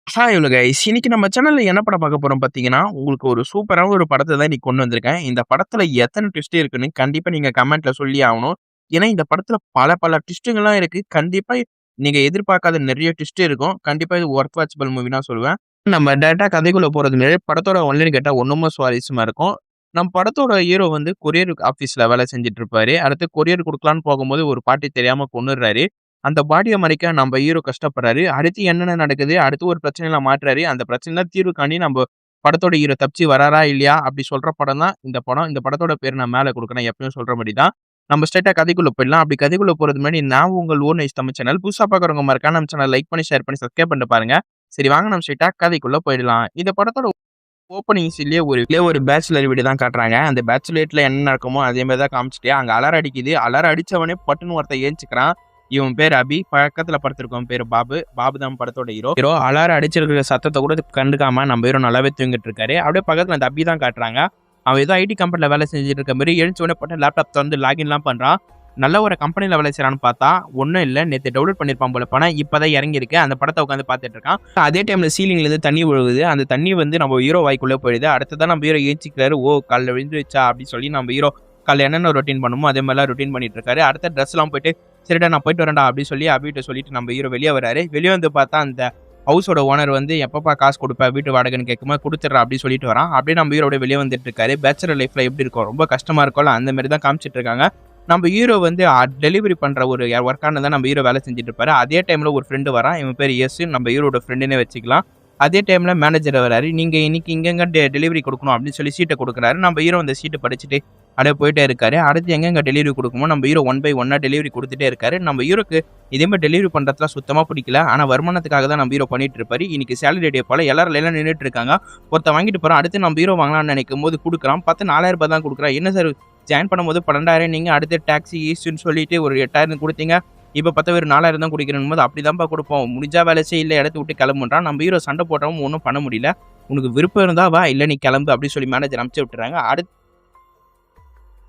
Hi hello guys. இன்னைக்கு நம்ம சேனல்ல என்ன படம் பார்க்க போறோம் பார்த்தீங்கன்னா, உங்களுக்கு ஒரு சூப்பரான ஒரு படத்த தான் இன்னைக்கு கொண்டு வந்திருக்கேன். இந்த படத்துல எத்தன ட்விஸ்ட் இருக்குன்னு கண்டிப்பா நீங்க கமெண்ட்ல சொல்லியே ஆவணும். ஏன்னா, இந்த படத்துல பல ட்விஸ்ட்டுங்கலாம் இருக்கு. கண்டிப்பா நீங்க எதிர்பார்க்காத நெறைய ட்விஸ்ட் இருக்கும். கண்டிப்பா இது ஒர்த் வாட்சபிள் மூவி தான் சொல்லுவேன். நம்ம டைரக்ட்டா கதைக்குள்ள போறதுக்கு முன்னாடி படத்தோட ஒன்லைன் கேட்டா இன்னமும் சுவாரஸ்யமா இருக்கும். நம்ம படத்தோட ஹீரோ வந்து கொரியர் ஆஃபீஸ்ல வேலை செஞ்சுட்டு இருப்பாரு. அடுத்து கொரியர் குடுக்கலான்னு போகும்போது ஒரு பாட்டி தெரியாம கொன்னுடுறாரு. அந்த பாடிய மறைக்க நம்ப ஹீரோ கஷ்டப்படுறாரு. அடுத்து என்னென்ன நடக்குது? அடுத்து ஒரு பிரச்சனையில மாட்டுறாரு. அந்த பிரச்சனையில தீர்வு காணி நம்ப படத்தோட ஹீரோ தப்பிச்சு வராரா? இல்லையா? அப்படி சொல்ற படம் தான் இந்த படம். இந்த படத்தோட பேரு நான் மேல குடுக்குறேன். எப்பயும் சொல்ற மாரி தான். நம்ம ஸ்ட்ரெயிட்டா கதைக்குள்ள போயிடலாம். அப்படி கதைக்குள்ள போறதுக்கு முன்னாடி நான் உங்கள் ஓன் ஐஸ் தமிழ் சேனல். புதுசா பார்க்குறவங்க மறக்காம நம்ம சேனல் லைக் பண்ணி, ஷேர் பண்ணி, சப்ஸ்கிரைப் பண்ணிட்டு பாருங்க. சரி வாங்க நம்ம ஸ்ட்ரெயிட்டா கதைக்குள்ள போயிடலாம். இந்த படத்தோட ஓப்பனிங் சீன்லயே ஒரு பேச்சுலர் வீடு தான் காட்டுறாங்க. அந்த பேச்சுலர் வீட்ல என்ன நடக்குமோ அதே மாரி தான் காமிச்சுட்டு, அங்க அலாரம் அடிக்குது. அலாரம் அடிச்சவனே பட்டுன்னு ஒருத்தன் எந்திச்சுக்கிறான். இவன் பேரு அபி. பக்கத்துல படுத்திருக்கவன் பேரு பாபு. பாபு தான் படத்தோட ஹீரோ. அலாரம் அடிச்சிருக்கிற சத்தத்த கூட கண்டுக்காம நம்ம ஹீரோ நல்லாவே தூங்கிட்டு இருக்காரு. அப்படியே பக்கத்துல அந்த அபி தான் காட்டுறாங்க. அவன் ஏதோ ஐடி கம்பெனில வேலை செஞ்சுட்டு இருக்க மாரி எழுந்த உடனே பட்டு லேப்டாப் தொறந்து லாகின்லாம் பண்றான். நல்ல ஒரு கம்பெனில வேலை செய்றான்னு பார்த்தா, ஒண்ணும் இல்ல. நேத்து டவுன்லோட் பண்ணியிருப்பான் போல படம். இப்பதான் இறங்கியிருக்கு. அந்த படத்த உட்காந்து பார்த்துட்டு இருக்கான். அதே டைம்ல சீலிங்ல இருந்து தண்ணி விழுகுது. அந்த தண்ணி வந்து நம்ம ஹீரோ வாய்க்குள்ள போயிடுது. அடுத்ததான் நம்ம ஹீரோ எந்திரிக்கிறாரு. ஓ! காலைல விழுந்துருச்சா அப்படின்னு சொல்லி நம்ம ஹீரோ காலைல என்னென்ன ரொட்டீன் பண்ணுமோ அதே மாதிரிலாம் ரொட்டீன் பண்ணிட்டு இருக்காரு. அடுத்த ட்ரெஸ்லாம் போயிட்டு, சரிடா நான் போயிட்டு வரேன்டா அப்படின்னு சொல்லி அபிகிட்ட சொல்லிட்டு நம்ம ஹீரோ வெளிய வராரு. வெளிய வந்து பார்த்தா அந்த ஹவுஸோட ஓனர் வந்து எப்பப்பா காசு குடுப்ப வீட்டு வாடகைன்னு கேட்கும்போது குடுத்துடுறேன் அப்படின்னு சொல்லிட்டு வரான். அப்படியே நம்ம ஹீரோ வெளிய வந்துட்டு இருக்காரு. பேச்சுலர் லைஃப்ல எப்படி இருக்கும்? ரொம்ப கஷ்டமா இருக்கும்ல அந்த மாரி தான் காமிச்சிட்டு இருக்காங்க. நம்ம ஹீரோ வந்து டெலிவரி பண்ற ஒரு ஒர்க்கான தான் நம்ம ஹீரோ வேலை செஞ்சுட்டு இருப்பாரு. அதே டைம்ல ஒரு ஃப்ரெண்ட் வரான். இவன் பேரு எஸ். நம்ம ஹீரோட ஃப்ரெண்டுன்னே வச்சுக்கலாம். அதே டைம்ல மேனேஜர் வராரு. நீங்க இன்னைக்கு இங்கங்க டெலிவரி குடுக்கணும் அப்படின்னு சொல்லி சீட்ட குடுக்குறாரு. நம்ம ஹீரோ அந்த சீட்ட படிச்சுட்டு அப்படியே போயிட்டே இருக்காரு. அடுத்து எங்கெங்க டெலிவரி குடுக்கணுமோ நம்ம ஹீரோ ஒன் பை ஒன்னா டெலிவரி குடுத்துட்டே இருக்காரு. நம்ம ஹீரோக்கு இதே மாரி டெலிவரி பண்றதுலாம் சுத்தமா பிடிக்கல. ஆனா வருமானத்துக்காக தான் நம்ம ஹீரோ பண்ணிட்டு இருப்பாரு. இன்னைக்கு சேலரி டே போல எல்லாரும் லைன்ல நின்னுட்டு இருக்காங்க. ஒருத்தன் வாங்கிட்டு போறான். அடுத்து நம்ம ஹீரோ வாங்கலாம்னு நினைக்கும்போது குடுக்குறான். பார்த்தா ரூ. 4000 தான் குடுக்குறான். என்ன சார் ஜாயின் பண்ணும்போது 12,000 நீங்க அடுத்து டாக்ஸி ஈஸ்ட்ன்னு சொல்லிட்டு ஒரு 8,000 குடுத்தீங்க. இப்ப பார்த்தா வெறும் 4,000 தான் குடுக்கிறேன்னும்போது அப்படிதான்ப்பா குடுப்போம். முடிஞ்சா வேலை செய் இல்ல இடத்த விட்டு கிளம்புன்றான். நம்ம ஹீரோ சண்டை போட்டவன் ஒண்ணும் பண்ண முடியல. உனக்கு விருப்பம் இருந்தா வா, இல்ல நீ கிளம்பு அப்படின்னு சொல்லி மேனேஜர் அனுப்பிச்சு விட்டுறாங்க.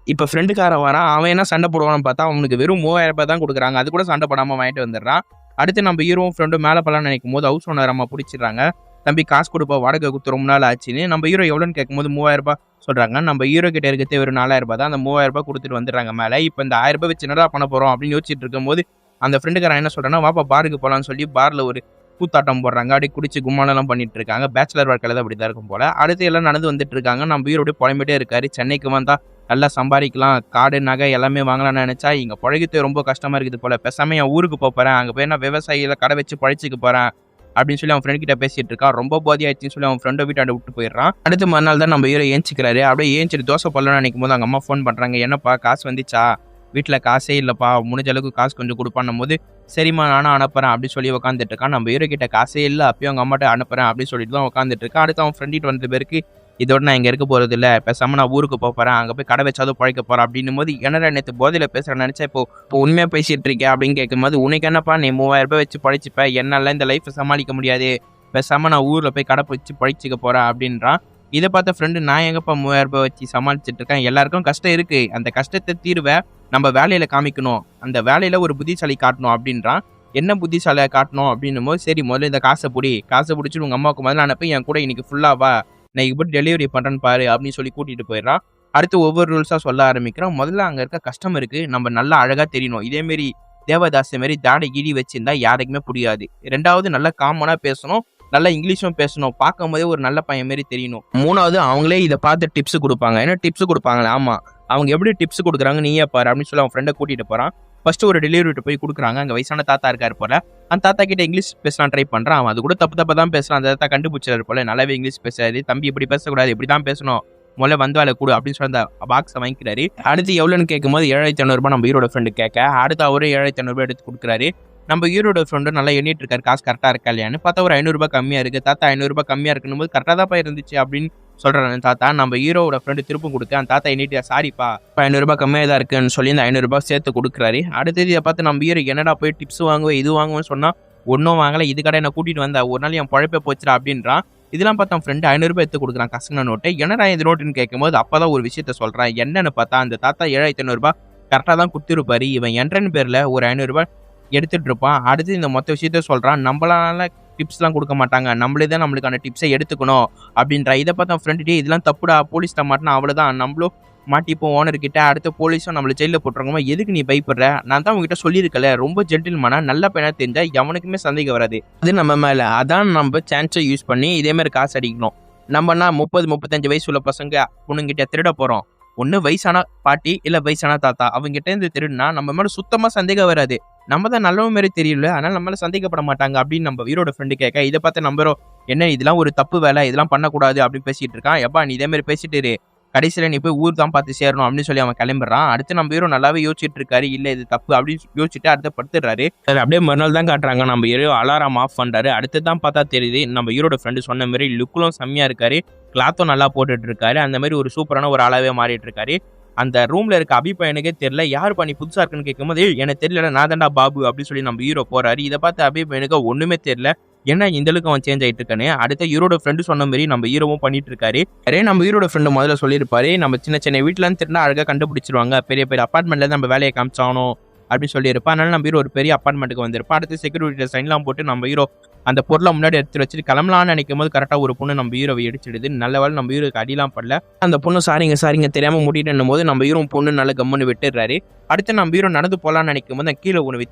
இப்ப ஃப்ரெண்டுக்காரன் வரான். அவன் என்ன சண்டை போடுவான்னு பார்த்தா, அவனுக்கு வெறும் ரூ. 3000 தான் குடுக்குறாங்க. அது கூட சண்டை போடாம வாங்கிட்டு வந்துடுறான். அடுத்து நம்ம ஹீரோவும் ஃப்ரெண்டும் மேல போலாம்னு நினைக்கும்போது, ஹவுஸ் ஓனர் அம்மா புடிச்சிடுறாங்க. "தம்பி காசு குடுப்பா, வாடகை குடுத்து ரொம்ப நாள் ஆச்சுன்னு." நம்ம ஹீரோ எவ்வளோன்னு கேட்கும்போது ரூ. 3000 சொல்றாங்க. நம்ம ஹீரோ கிட்ட இருக்கிறதே வெறும் ரூ. 4000 தான். அந்த ரூ. 3000 குடுத்துட்டு வந்துடுறாங்க மேல. இப்ப இந்த ரூ. 1000 வச்சு என்னடா பண்ண போறோம் அப்படின்னு யோசிச்சுட்டு இருக்கும்போது, அந்த ஃப்ரெண்டுக்காரன் என்ன சொல்றான்னா, "வாப்பா பாருக்கு போலாம்ன்னு" சொல்லி பார்ல ஒரு கூத்தாட்டம் போடுறாங்க. அப்படியே குடிச்சு கும்மாளம்லாம் பண்ணிட்டு இருக்காங்க. பேச்சுலர் வாழ்க்கையில தான் அப்படித்தான் இருக்கும் போல. அடுத்து எல்லாம் நடந்து வந்துட்டு இருக்காங்க. நம்ம ஹீரோ அப்படியே புலம்பிட்டே இருக்காரு. சென்னைக்கு வந்தா நல்லா சம்பாரிக்கலாம். காடு, நகை எல்லாமே வாங்கலாம்னு நெனச்சா, இங்க பொழைக்கிறது ரொம்ப கஷ்டமா இருக்குது போல. பேசாம என் ஊருக்கு போறேன். அங்க போய் நான் விவசாயில கடை வச்சு பொழச்சுக்க போறேன். அப்படின்னு சொல்லி அவன் ஃப்ரெண்ட் கிட்ட பேசிட்டு இருக்கான். ரொம்ப போதை ஆயிடுச்சுன்னு சொல்லி அவன் ஃப்ரெண்ட வீட்டாண்ட விட்டு போயிடுறான். அடுத்த மறுநாள் தான் நம்ம ஹீரோ எந்திச்சிக்கிறாரு. அப்படியே ஏந்திச்சிட்டு தோசை போடலாம்னு நினைக்கும்போது அவங்க அம்மா ஃபோன் பண்றாங்க. "என்னப்பா காசு வந்துச்சா? வீட்ல காசே இல்லப்பா. முடிஞ்ச அளவுக்கு காசு கொஞ்சம் குடுப்பான்னும்போது, சரிம்மா நானும் அனுப்புறேன் அப்படின்னு சொல்லி உட்காந்துட்டு இருக்கான். நம்ம ஹீரோ கிட்ட காசே இல்ல. அப்பயும் அவங்க அம்மாட்ட அனுப்புறேன் அப்படின்னு சொல்லிட்டு தான் உட்காந்துட்டு இருக்கான். அடுத்து அவன் ஃப்ரெண்ட் கிட்ட வந்த பிறகு இதோட நான் இங்க இருக்க போறதில்ல. பேசாம நான் ஊருக்கு போறேன். அங்க போய் கடை வச்சாவது பொழைக்க போறேன் அப்டின்னும்போது, என்னடா நேத்து போதையில பேசுறேன்னு நெனச்சேன். இப்போ உண்மையா பேசிட்டு இருக்கியா? அப்டின்னு கேட்கும்போது, உனக்கு என்னப்பா நீ ரூ. 3000 வச்சு பொழைச்சுப்ப. என்னால இந்த லைஃப்ப சமாளிக்க முடியாது. பேசாம நான் ஊர்ல போய் கடை வச்சு பொழைச்சுக்க போறேன் அப்டின்றான். இத பார்த்த ஃப்ரெண்ட் நான் எங்கப்பா ரூ. 3000 வச்சு சமாளிச்சுட்டு இருக்கேன். எல்லாருக்கும் கஷ்டம் இருக்கு. அந்த கஷ்டத்த தீர்வ நம்ம வேலையில காமிக்கணும். அந்த வேலையில ஒரு புத்திசாலி காட்டணும் அப்டின்றான். என்ன புத்திசாலியா காட்டணும் அப்டின்னும்போது, சரி முதல்ல இந்த காச புடி. காச புடிச்சு உங்க அம்மாவுக்கு முதல்ல அனுப்பி என் கூட இன்னைக்கு ஃபுல்லா வா. நான் இப்படி டெலிவரி பண்றேன்னு பாரு அப்படின்னு சொல்லி கூட்டிட்டு போயிடுறான். அடுத்து ஒவ்வொரு ரூல்ஸா சொல்ல ஆரம்பிக்கிறான். முதல்ல அங்க இருக்க கஸ்டமருக்கு நம்ம நல்லா அழகா தெரியணும். இதே மாரி தேவதாஸ் மாரி தாடி கீடி வச்சிருந்தா யாருக்குமே புரியாது. 2வது நல்லா காமனா பேசணும். நல்லா இங்கிலீஷும் பேசணும். பார்க்கும்போதே ஒரு நல்ல பையன் மாரி தெரியணும். 3வது அவங்களே இத பார்த்து டிப்ஸ் குடுப்பாங்க. ஏன்னா டிப்ஸ் குடுப்பாங்களே ஆமா. அவங்க எப்படி டிப்ஸ் குடுக்குறாங்க நீயே பாரு அப்படின்னு சொல்லி அவன் ஃப்ரெண்ட கூட்டிட்டு போறான். ஃபர்ஸ்ட் ஒரு டெலிவரிட்ட போய் குடுக்குறாங்க. அங்க வயசான தாத்தா இருக்காரு போல. அந்த தாத்தா கிட்ட இங்கிலீஷ் பேசலாம் ட்ரை பண்றான். அவன் அது கூட தப்பு தப்பா தான் பேசுறான். அந்த தாத்தா கண்டுபிடிச்சாரு போல. நல்லாவே இங்கிலீஷ் பேசாரு. தம்பி இப்படி பேசக்கூடாது. இப்படி தான் பேசணும். முதல்ல வந்து வேலை குடு அப்படின்னு சொல்லி அந்த பாக்ஸ வாங்கிக்கிறாரு. அடுத்து எவ்வளோன்னு கேட்கும்போது ரூ. 7,500 நம்ம ஹீரோட ஃப்ரெண்ட் கேட்க, அடுத்து அவரே ரூ. 7,500 எடுத்து குடுக்குறாரு. நம்ம ஹீரோட ஃப்ரெண்டும் நல்லா எண்ணிட்டு இருக்காரு. காசு கரெக்ட்டா இருக்கா இல்லையான்னு. பார்த்தா ஒரு ரூ. 500 கம்மியா இருக்கு. தாத்தா ரூ. 500 கம்மியா இருக்குன்னும்போது கரெக்ட்டா தான்ப்பா இருந்துச்சு அப்படின்னு சொல்றாரு அந்த தாத்தா. நம்ம ஹீரோவோட ஃப்ரெண்ட் திருப்பும் குடுக்க அந்த தாத்தா எண்ணிட்டு சாரிப்பா ரூ. 500 கம்மியா தான் இருக்குன்னு சொல்லி அந்த ரூ. 500 சேர்த்து குடுக்குறாரு. அடுத்தது இத பார்த்து நம்ம ஹீரோ என்னடா போய் டிப்ஸ் வாங்குவேன், இது வாங்குவேன்னு சொன்னா ஒண்ணும் வாங்கல. இது கடை என்ன கூட்டிட்டு வந்தா ஒரு நாள் என் பொழப்பே போச்சுடா அப்படின்றான். இதெல்லாம் பார்த்து அவன் ஃப்ரெண்ட் ரூ. 500 எடுத்து குடுக்குறான் கசக்குன நோட்டு. என்னடா இது நோட்டுன்னு கேட்கும்போது அப்பதான் ஒரு விஷயத்த சொல்றான். என்னன்னு பார்த்தா அந்த தாத்தா ரூ. 7,500 கரெக்ட்டா தான் குடுத்திருப்பாரு. இவன் என்ட்ரன் பேர்ல ஒரு ரூ. 500 எடுத்துட்டு இருப்பான். அடுத்து இந்த மொத்த விஷயத்த சொல்றான். நம்மளால டிப்ஸ்லாம் கொடுக்க மாட்டாங்க. நம்மளே தான் நம்மளுக்கான டிப்ஸை எடுத்துக்கணும் அப்படின்றா. இதை பார்த்தா ஃப்ரெண்டு இதெல்லாம் தப்புடா, போலீஸ்ட்ட மாட்டினா அவ்வளோதான், நம்மளும் மாட்டிப்போம் ஓனர் கிட்ட, அடுத்த போலீஸும் நம்மள ஜெயிலில் போட்டுருவாங்க, எதுக்கு நீ பயப்படுற? நான் தான் உங்ககிட்ட சொல்லியிருக்கல, ரொம்ப ஜென்டில்மேனா நல்ல பையனா தெரிஞ்சா எவனுக்குமே சந்தேகம் வராது. அது நம்ம மேலே. அதான் நம்ம சான்ஸை யூஸ் பண்ணி இதே மாதிரி காசு அடிக்கணும். நம்மனா 30-35 வயசு உள்ள பசங்க பொண்ணுங்கிட்ட திருட போகிறோம். ஒன்று வயசான பாட்டி இல்லை வயசான தாத்தா அவங்ககிட்ட இருந்து திருடுனா நம்ம மேலே சுத்தமாக சந்தேகம் வராது. நம்ம தான் நல்லவ மாதிரி தெரியல, அதனால நம்ம மேலே சந்தேகப்பட மாட்டாங்க அப்படின்னு நம்ம வீரோட ஃப்ரெண்டு கேட்க, இதை பார்த்து நம்புறோம் என்ன இதெல்லாம் ஒரு தப்பு வேலை, இதெல்லாம் பண்ணக்கூடாது அப்படின்னு பேசிட்டு இருக்கான். எப்பா நீ இதே மாதிரி பேசிட்டு இரு, கடைசியில் நீ போய் ஊர் தான் பார்த்து சேரணும் அப்படின்னு சொல்லி அவன் கிளம்பிடுறான். அடுத்து நம்ம ஹீரோ நல்லாவே யோசிச்சுட்டு இருக்காரு, இல்லை இது தப்பு அப்படின்னு யோசிச்சுட்டு அடுத்து படுத்துடுறாரு. அப்படியே மறுநாள் தான் காட்டுறாங்க, நம்ம ஹீரோ அலாரம் ஆஃப் பண்ணுறாரு. அடுத்து தான் பார்த்தா தெரியுது நம்ம ஹீரோட ஃப்ரெண்டு சொன்ன மாதிரி லுக்கிலும் செம்மையாக இருக்காரு, கிளாத்தும் நல்லா போட்டுட்டு இருக்காரு, அந்த மாதிரி ஒரு சூப்பரான ஒரு ஆளாவே மாறிட்டு இருக்காரு. அந்த ரூம்ல இருக்க அபி பையனுக்கே தெரியல, யாரு பண்ணி புதுசா இருக்குன்னு கேட்கும்போது எனக்கு தெரியல, நான் தான்டா பாபு அப்படின்னு சொல்லி நம்ம ஹீரோ போறாரு. இதை பார்த்து அபி பையனுக்கு ஒண்ணுமே தெரியல, ஏன்னா இந்த அளவுக்கு அவன் சேஞ்ச் ஆயிட்டு இருக்கானே. அடுத்த ஹீரோட ஃப்ரெண்டு சொன்ன மாதிரி நம்ம ஹீரோவும் பண்ணிட்டு இருக்காரு. அரே நம்ம ஹீரோட ஃப்ரெண்டு முதல்ல சொல்லியிருப்பாரு, நம்ம சின்ன சின்ன வீட்டுல இருந்து திருந்தா அழகா கண்டுபிடிச்சிருவாங்க, பெரிய பெரிய அப்பார்ட்மெண்ட்ல நம்ம வேலையை காமிச்சாகணும் அப்படின்னு சொல்லியிருப்பா. அதனால நம்ம ஹீரோ ஒரு பெரிய அப்பார்ட்மெண்ட்டுக்கு வந்திருப்பா. அடுத்து செக்யூரிட்டி சைன்லாம் போட்டு நம்ம ஹீரோ அந்த பொருளை முன்னாடி எடுத்து வச்சுட்டு கிளம்பலான்னு நினைக்கும் போது கரெக்டாக ஒரு பொண்ணு நம்ம ஹீரோவை இடிச்சிடுது. நல்ல வேலை நம்ம ஹீரோக்கு அடிலாம் படல. அந்த பொண்ணு சாரிங்க தெரியாம மூடிட்டு போது நம்ம ஹீரோ பொண்ணு நல்ல கம்முன்னு விட்டுறாரு. அடுத்து நம்ம ஹீரோ நடந்து போகலான்னு நினைக்கும் போது கீழே ஒன்று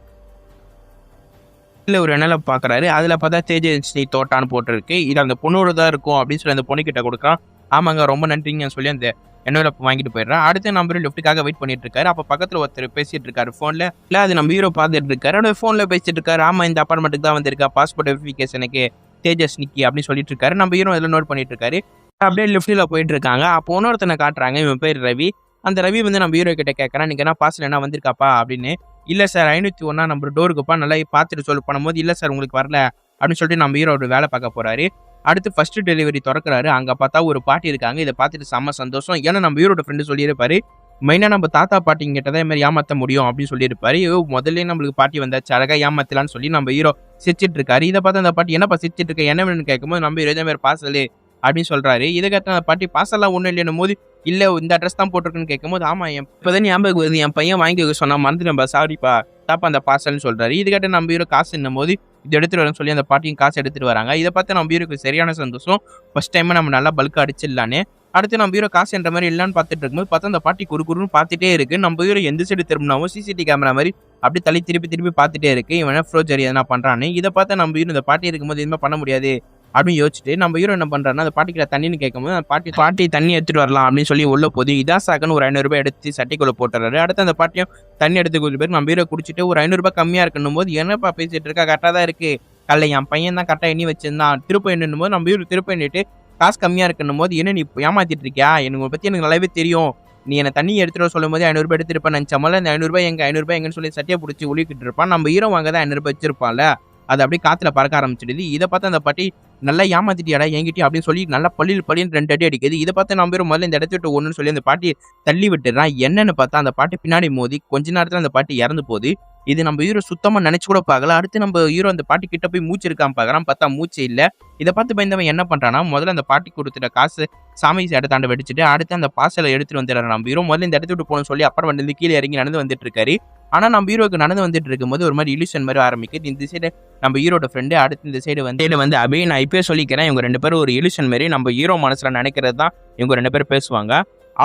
ஒரு நிலை பார்க்குறாரு. அதில் பார்த்தா தேஜஸ்வினி தோட்டான்னு போட்டிருக்கு. இது அந்த பொண்ணோட தான் இருக்கும் அப்படின்னு சொல்லி அந்த பொண்ணுக்கிட்ட கொடுக்குறான். ஆமாங்க ரொம்ப நன்றிங்கன்னு சொல்லி அந்த என்வலப் வாங்கிட்டு போயிடுறான். அடுத்து நம்ம லிஃப்ட்டுக்காக வெயிட் பண்ணிட்டு இருக்காரு. அப்போ பக்கத்தில் ஒருத்தர் பேசிட்டு இருக்காரு ஃபோனில். இல்லை அது நம்ம ஹீரோ பார்த்துட்டு இருக்காரு. அவரோட ஃபோனில் பேசிட்டு இருக்காரு. ஆமாம் இந்த அப்பார்ட்மெண்ட்டுக்கு தான் வந்திருக்கா, பாஸ்போர்ட் வெரிஃபிகேஷனுக்கு தேஜஸ்வினிக்கு அப்படின்னு சொல்லிட்டு இருக்காரு. நம்ம ஹீரோ இதில் நோட் பண்ணிட்டு இருக்காரு. அப்படியே லிஃப்ட்டில் போயிட்டு இருக்காங்க. அப்போ இன்னொருத்தனை காட்டுறாங்க, இவன் பேர் ரவி. அந்த ரவி வந்து நம்ம ஹீரோ கிட்ட கேட்கறான், நீங்க என்ன பார்சல் என்ன வந்திருக்காப்பா அப்படின்னு. இல்லை சார் 501 நம்பர் டோருக்குப்பா, நல்லா பார்த்துட்டு சொல்லு பண்ணும்போது, இல்லை சார் உங்களுக்கு வரல அப்படின்னு சொல்லிட்டு நம்ம ஹீரோ ஒரு வேலை பார்க்க போறாரு. அடுத்து ஃபர்ஸ்ட் டெலிவரி திறக்கிறாரு. அங்கே பார்த்தா ஒரு பாட்டி இருக்காங்க. இதை பார்த்துட்டு செம்ம சந்தோஷம். ஏன்னா நம்ம ஹீரோட ஃப்ரெண்டு சொல்லியிருப்பாரு, மெயினாக நம்ம தாத்தா பாட்டிங்கிட்ட தான் இது மாதிரி ஏமாற்ற முடியும் அப்படின்னு சொல்லியிருப்பாரு. முதல்ல நம்மளுக்கு பாட்டி வந்தாச்சு, அழகாக ஏமாத்தலான்னு சொல்லி நம்ம ஹீரோ சிரிச்சிட்டு இருக்காரு. இதை பார்த்து அந்த பாட்டி என்னப்பா சிரிச்சிட்டு இருக்க, என்ன வேணும்னு கேட்கும்போது நம்ம ஹீரோ இதே மாதிரி பார்சல் அப்படின்னு சொல்றாரு. இதை கேட்ட அந்த பாட்டி பார்சல்லாம் ஒன்றும் இல்லைன்னும் போது, இல்லை இந்த அட்ரஸ் தான் போட்டிருக்குன்னு கேட்கும்போது, ஆமா இப்போதான் ஞாபகம் வருது, என் பையன் வாங்கி சொன்னா மறந்துட்டேன்பா, சாரிப்பா தாப்பா அந்த பார்சல்னு சொல்றாரு. இது கேட்ட நம்ம ஹீரோ காசு என்னும் போது இது எடுத்துட்டு வரேன்னு சொல்லி அந்த பாட்டியும் காசு எடுத்துட்டு வராங்க. இதை பார்த்து நம்ம ஹீரோக்கு சரியான சந்தோஷம். ஃபர்ஸ்ட் டைம் நம்ம நல்லா பல்கா அடிச்சிடலான்னு. அடுத்து நம்ம ஹீரோ காசு என்ற மாதிரி இல்லைன்னு பார்த்துட்டு இருக்கும்போது பார்த்தா அந்த பாட்டி குறுன்னு பார்த்துட்டே இருக்கு. நம்ம ஹீரோ எந்த சைடு திரும்பினாவும் சிசிடிவி கேமரா மாதிரி அப்படி தள்ளி திருப்பி பார்த்துட்டே இருக்கு. இவன் ஃப்ரோஜரி எதனா பண்றான்னு. இதை பார்த்து நம்ம ஹீரோ இந்த பாட்டி இருக்கும்போது எதுவுமே பண்ண முடியாது அப்படின்னு யோசிச்சுட்டு நம்ம ஹீரோ என்ன பண்றாருன்னா, அந்த பாட்டிக்கிட்ட தண்ணின்னு கேட்கும்போது அந்த பாட்டி தண்ணி எடுத்துட்டு வரலாம் அப்படின்னு சொல்லி உள்ள போது இதா சாக்குன்னு ஒரு 500 ரூபாய் எடுத்து சட்டிக்குள்ள போட்டுறாரு. அடுத்து அந்த பாட்டியும் தண்ணி எடுத்து கொஞ்சம் பேர் நம்ம ஹீரோ குடிச்சிட்டு ஒரு 500 ரூபாய் கம்மியா இருக்கணும் போது, என்னப்பா பேசிட்டு இருக்கா, கரெக்டாக தான் இருக்கு, கல்ல என் பையன் தான் கரெக்டாக எண்ணி வச்சிருந்தான், திருப்ப எண்ணும் போது நம்ம ஹீரோ திருப்ப எண்ணிட்டு காசு கம்மியா இருக்கணும் போது, என்ன நீ ஏமாத்திட்டு இருக்கியா, எனக்கு பத்தி எனக்கு நல்லாவே தெரியும், நீ என்ன தண்ணி எடுத்துட்டு சொல்லும் போது 500 ரூபாய் எடுத்துருப்பேன் நினச்சமல்ல, இந்த 500 ரூபாய் 500 ரூபாய் எங்கன்னு சொல்லி சட்டியை பிடிச்சி ஒழிக்கிட்டு இருப்பான். நம்ம ஹீரோ வாங்க தான் 500 ரூபாய் வச்சிருப்பான்ல, அது அப்படியே காத்துல பறக்க ஆரம்பிச்சிடுது. இதை பார்த்து அந்த பாட்டி நல்லா ஏமாத்திட்டியாடா என்கிட்டயும் அப்படின்னு சொல்லி நல்லா பள்ளின்னு 2 அடி அடிக்குது. இதை பார்த்து நம்ம ஹீரோ முதல்ல இந்த இடத்த விட்டு ஒண்ணுன்னு சொல்லி அந்த பாட்டி தள்ளி விட்டுறான். என்னன்னு பார்த்தா அந்த பாட்டி பின்னாடி மோதி கொஞ்ச நேரத்துல அந்த பாட்டி இறந்து போகுது. இது நம்ம ஹீரோ சுத்தமா நினைச்சு கூட பார்க்கல. அடுத்து நம்ம ஹீரோ அந்த பாட்டி கிட்ட போய் மூச்சு இருக்காம பார்க்கறான், பார்த்தா மூச்சு இல்ல. இதை பார்த்து பயந்தவன் என்ன பண்றான்னா, முதல்ல அந்த பாட்டி கொடுத்துட்ட காசு சாமி இடத்தாண்ட வெடிச்சுட்டு அடுத்து அந்த பார்சலை எடுத்துட்டு வந்துடுறாரு. நம்ம ஹீரோ முதல்ல இந்த இடத்த விட்டு போகணும்னு சொல்லி அப்புறம் வந்து கீழே இறங்கி நடந்து வந்துட்டு இருக்காரு. ஆனா நம்ம ஹீரோக்கு நடந்து வந்துட்டு இருக்கும்போது ஒரு மாதிரி இல்யூஷன் மாதிரி ஆரம்பிக்குது. இந்த சைடு நம்ம ஹீரோட ஃப்ரெண்டு, அடுத்து இந்த சைடு வந்து அபி. நான் இப்பயே சொல்லிக்கிறேன், இவங்க 2 பேரும் ஒரு இல்யூஷன் மாதிரி நம்ம ஹீரோ மனசுல நினைக்கிறது தான் இவங்க 2 பேரும் பேசுவாங்க.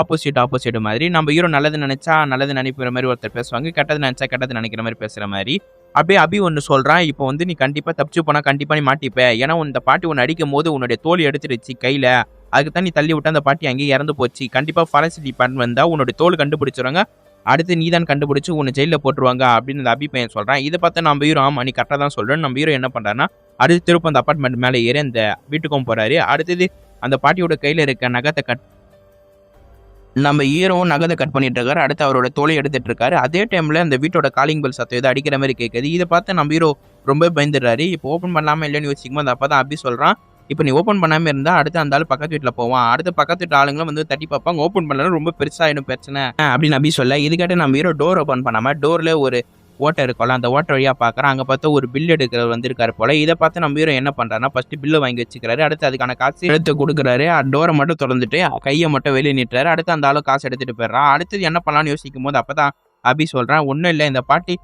ஆப்போசிட் மாதிரி. நம்ம ஹீரோ நல்லது நினைச்சா நல்லது நினைக்கிற மாதிரி ஒருத்தர் பேசுவாங்க, கெட்டது நினைச்சா கெட்டது நினைக்கிற மாதிரி பேசுற மாதிரி. அப்படியே அபி ஒன்று சொல்றான், இப்போ வந்து நீ கண்டிப்பா தப்பிச்சு போனா கண்டிப்பா நீ மாட்டிப்ப, ஏன்னா இந்த பாட்டி உன்னை அடிக்கும் போது உன்னுடைய தோல் எடுத்துருச்சு கையில, அதுக்கு தான் நீ தள்ளி விட்டு அந்த பாட்டி அங்கேயே இறந்து போச்சு. கண்டிப்பா ஃபாரஸ்ட் டிபார்ட்மெண்ட் வந்தா உன்னோட தோல் கண்டுபிடிச்சிருவாங்க, அடுத்து நீ தான் கண்டுபிடிச்சு உன்னை ஜெயிலில் போட்டுருவாங்க அப்படின்னு அந்த அபி பையன் சொல்றான். இதை பார்த்து நம்ம ஹீரோ ஆமா நீ கரெக்டாக தான் சொல்றேன். நம்ம ஹீரோ என்ன பண்றாருன்னா, அடுத்து திரும்ப அந்த அப்பார்ட்மெண்ட் மேலே ஏறி அந்த வீட்டுக்கும் போறாரு. அடுத்தது அந்த பாட்டியோட கையில இருக்க நகத்தை நம்ம ஹீரோவும் நகத்தை கட் பண்ணிட்டு இருக்காரு. அடுத்து அவரோட தோலை எடுத்துட்டு இருக்காரு. அதே டைம்ல அந்த வீட்டோட காலிங் பெல் சத்தம் ஏதோ அடிக்கிற மாதிரி கேட்குது. இதை பார்த்து நம்ம ஹீரோ ரொம்ப பயந்துடுறாரு. இப்போ ஓப்பன் பண்ணலாமா இல்லைன்னு யோசிக்கும் போது அப்பதான் அபி சொல்றான், இப்போ நீ ஓப்பன் பண்ணாம இருந்தா அடுத்து அந்த ஆள் பக்கத்து வீட்டில் போவான், அடுத்து பக்கத்து வீட்டு ஆளுங்களும் வந்து தட்டி பார்ப்பாங்க, ஓப்பன் பண்ணலாம் ரொம்ப பெருசாயிடும் பிரச்சனை அப்படின்னு அபி சொல்ல. இதுக்காட்ட நம்ம ஹீரோ டோர் ஓப்பன் பண்ணாம டோர்ல ஒரு ஓட்டை இருக்கும்ல, அந்த ஓட்டை வழியா பார்க்குறான். அங்கே பார்த்தா ஒரு பில் எடுக்கிறவர் வந்திருக்காரு போல. இதை பார்த்து நம்ம ஹீரோ என்ன பண்றாருன்னா, ஃபர்ஸ்ட் பில்லை வாங்கி வச்சுக்கிறாரு. அடுத்து அதுக்கான காசு எடுத்து கொடுக்குறாரு. டோரை மட்டும் திறந்துட்டு கையை மட்டும் வெளியே நிட்டுறாரு. அடுத்து அந்த ஆளு காசு எடுத்துட்டு போயிடுறான். அடுத்தது என்ன பண்ணலாம்னு யோசிக்கும் போது அப்பதான் அபி சொல்றான், ஒன்றும் இல்லை, இந்த பாட்டி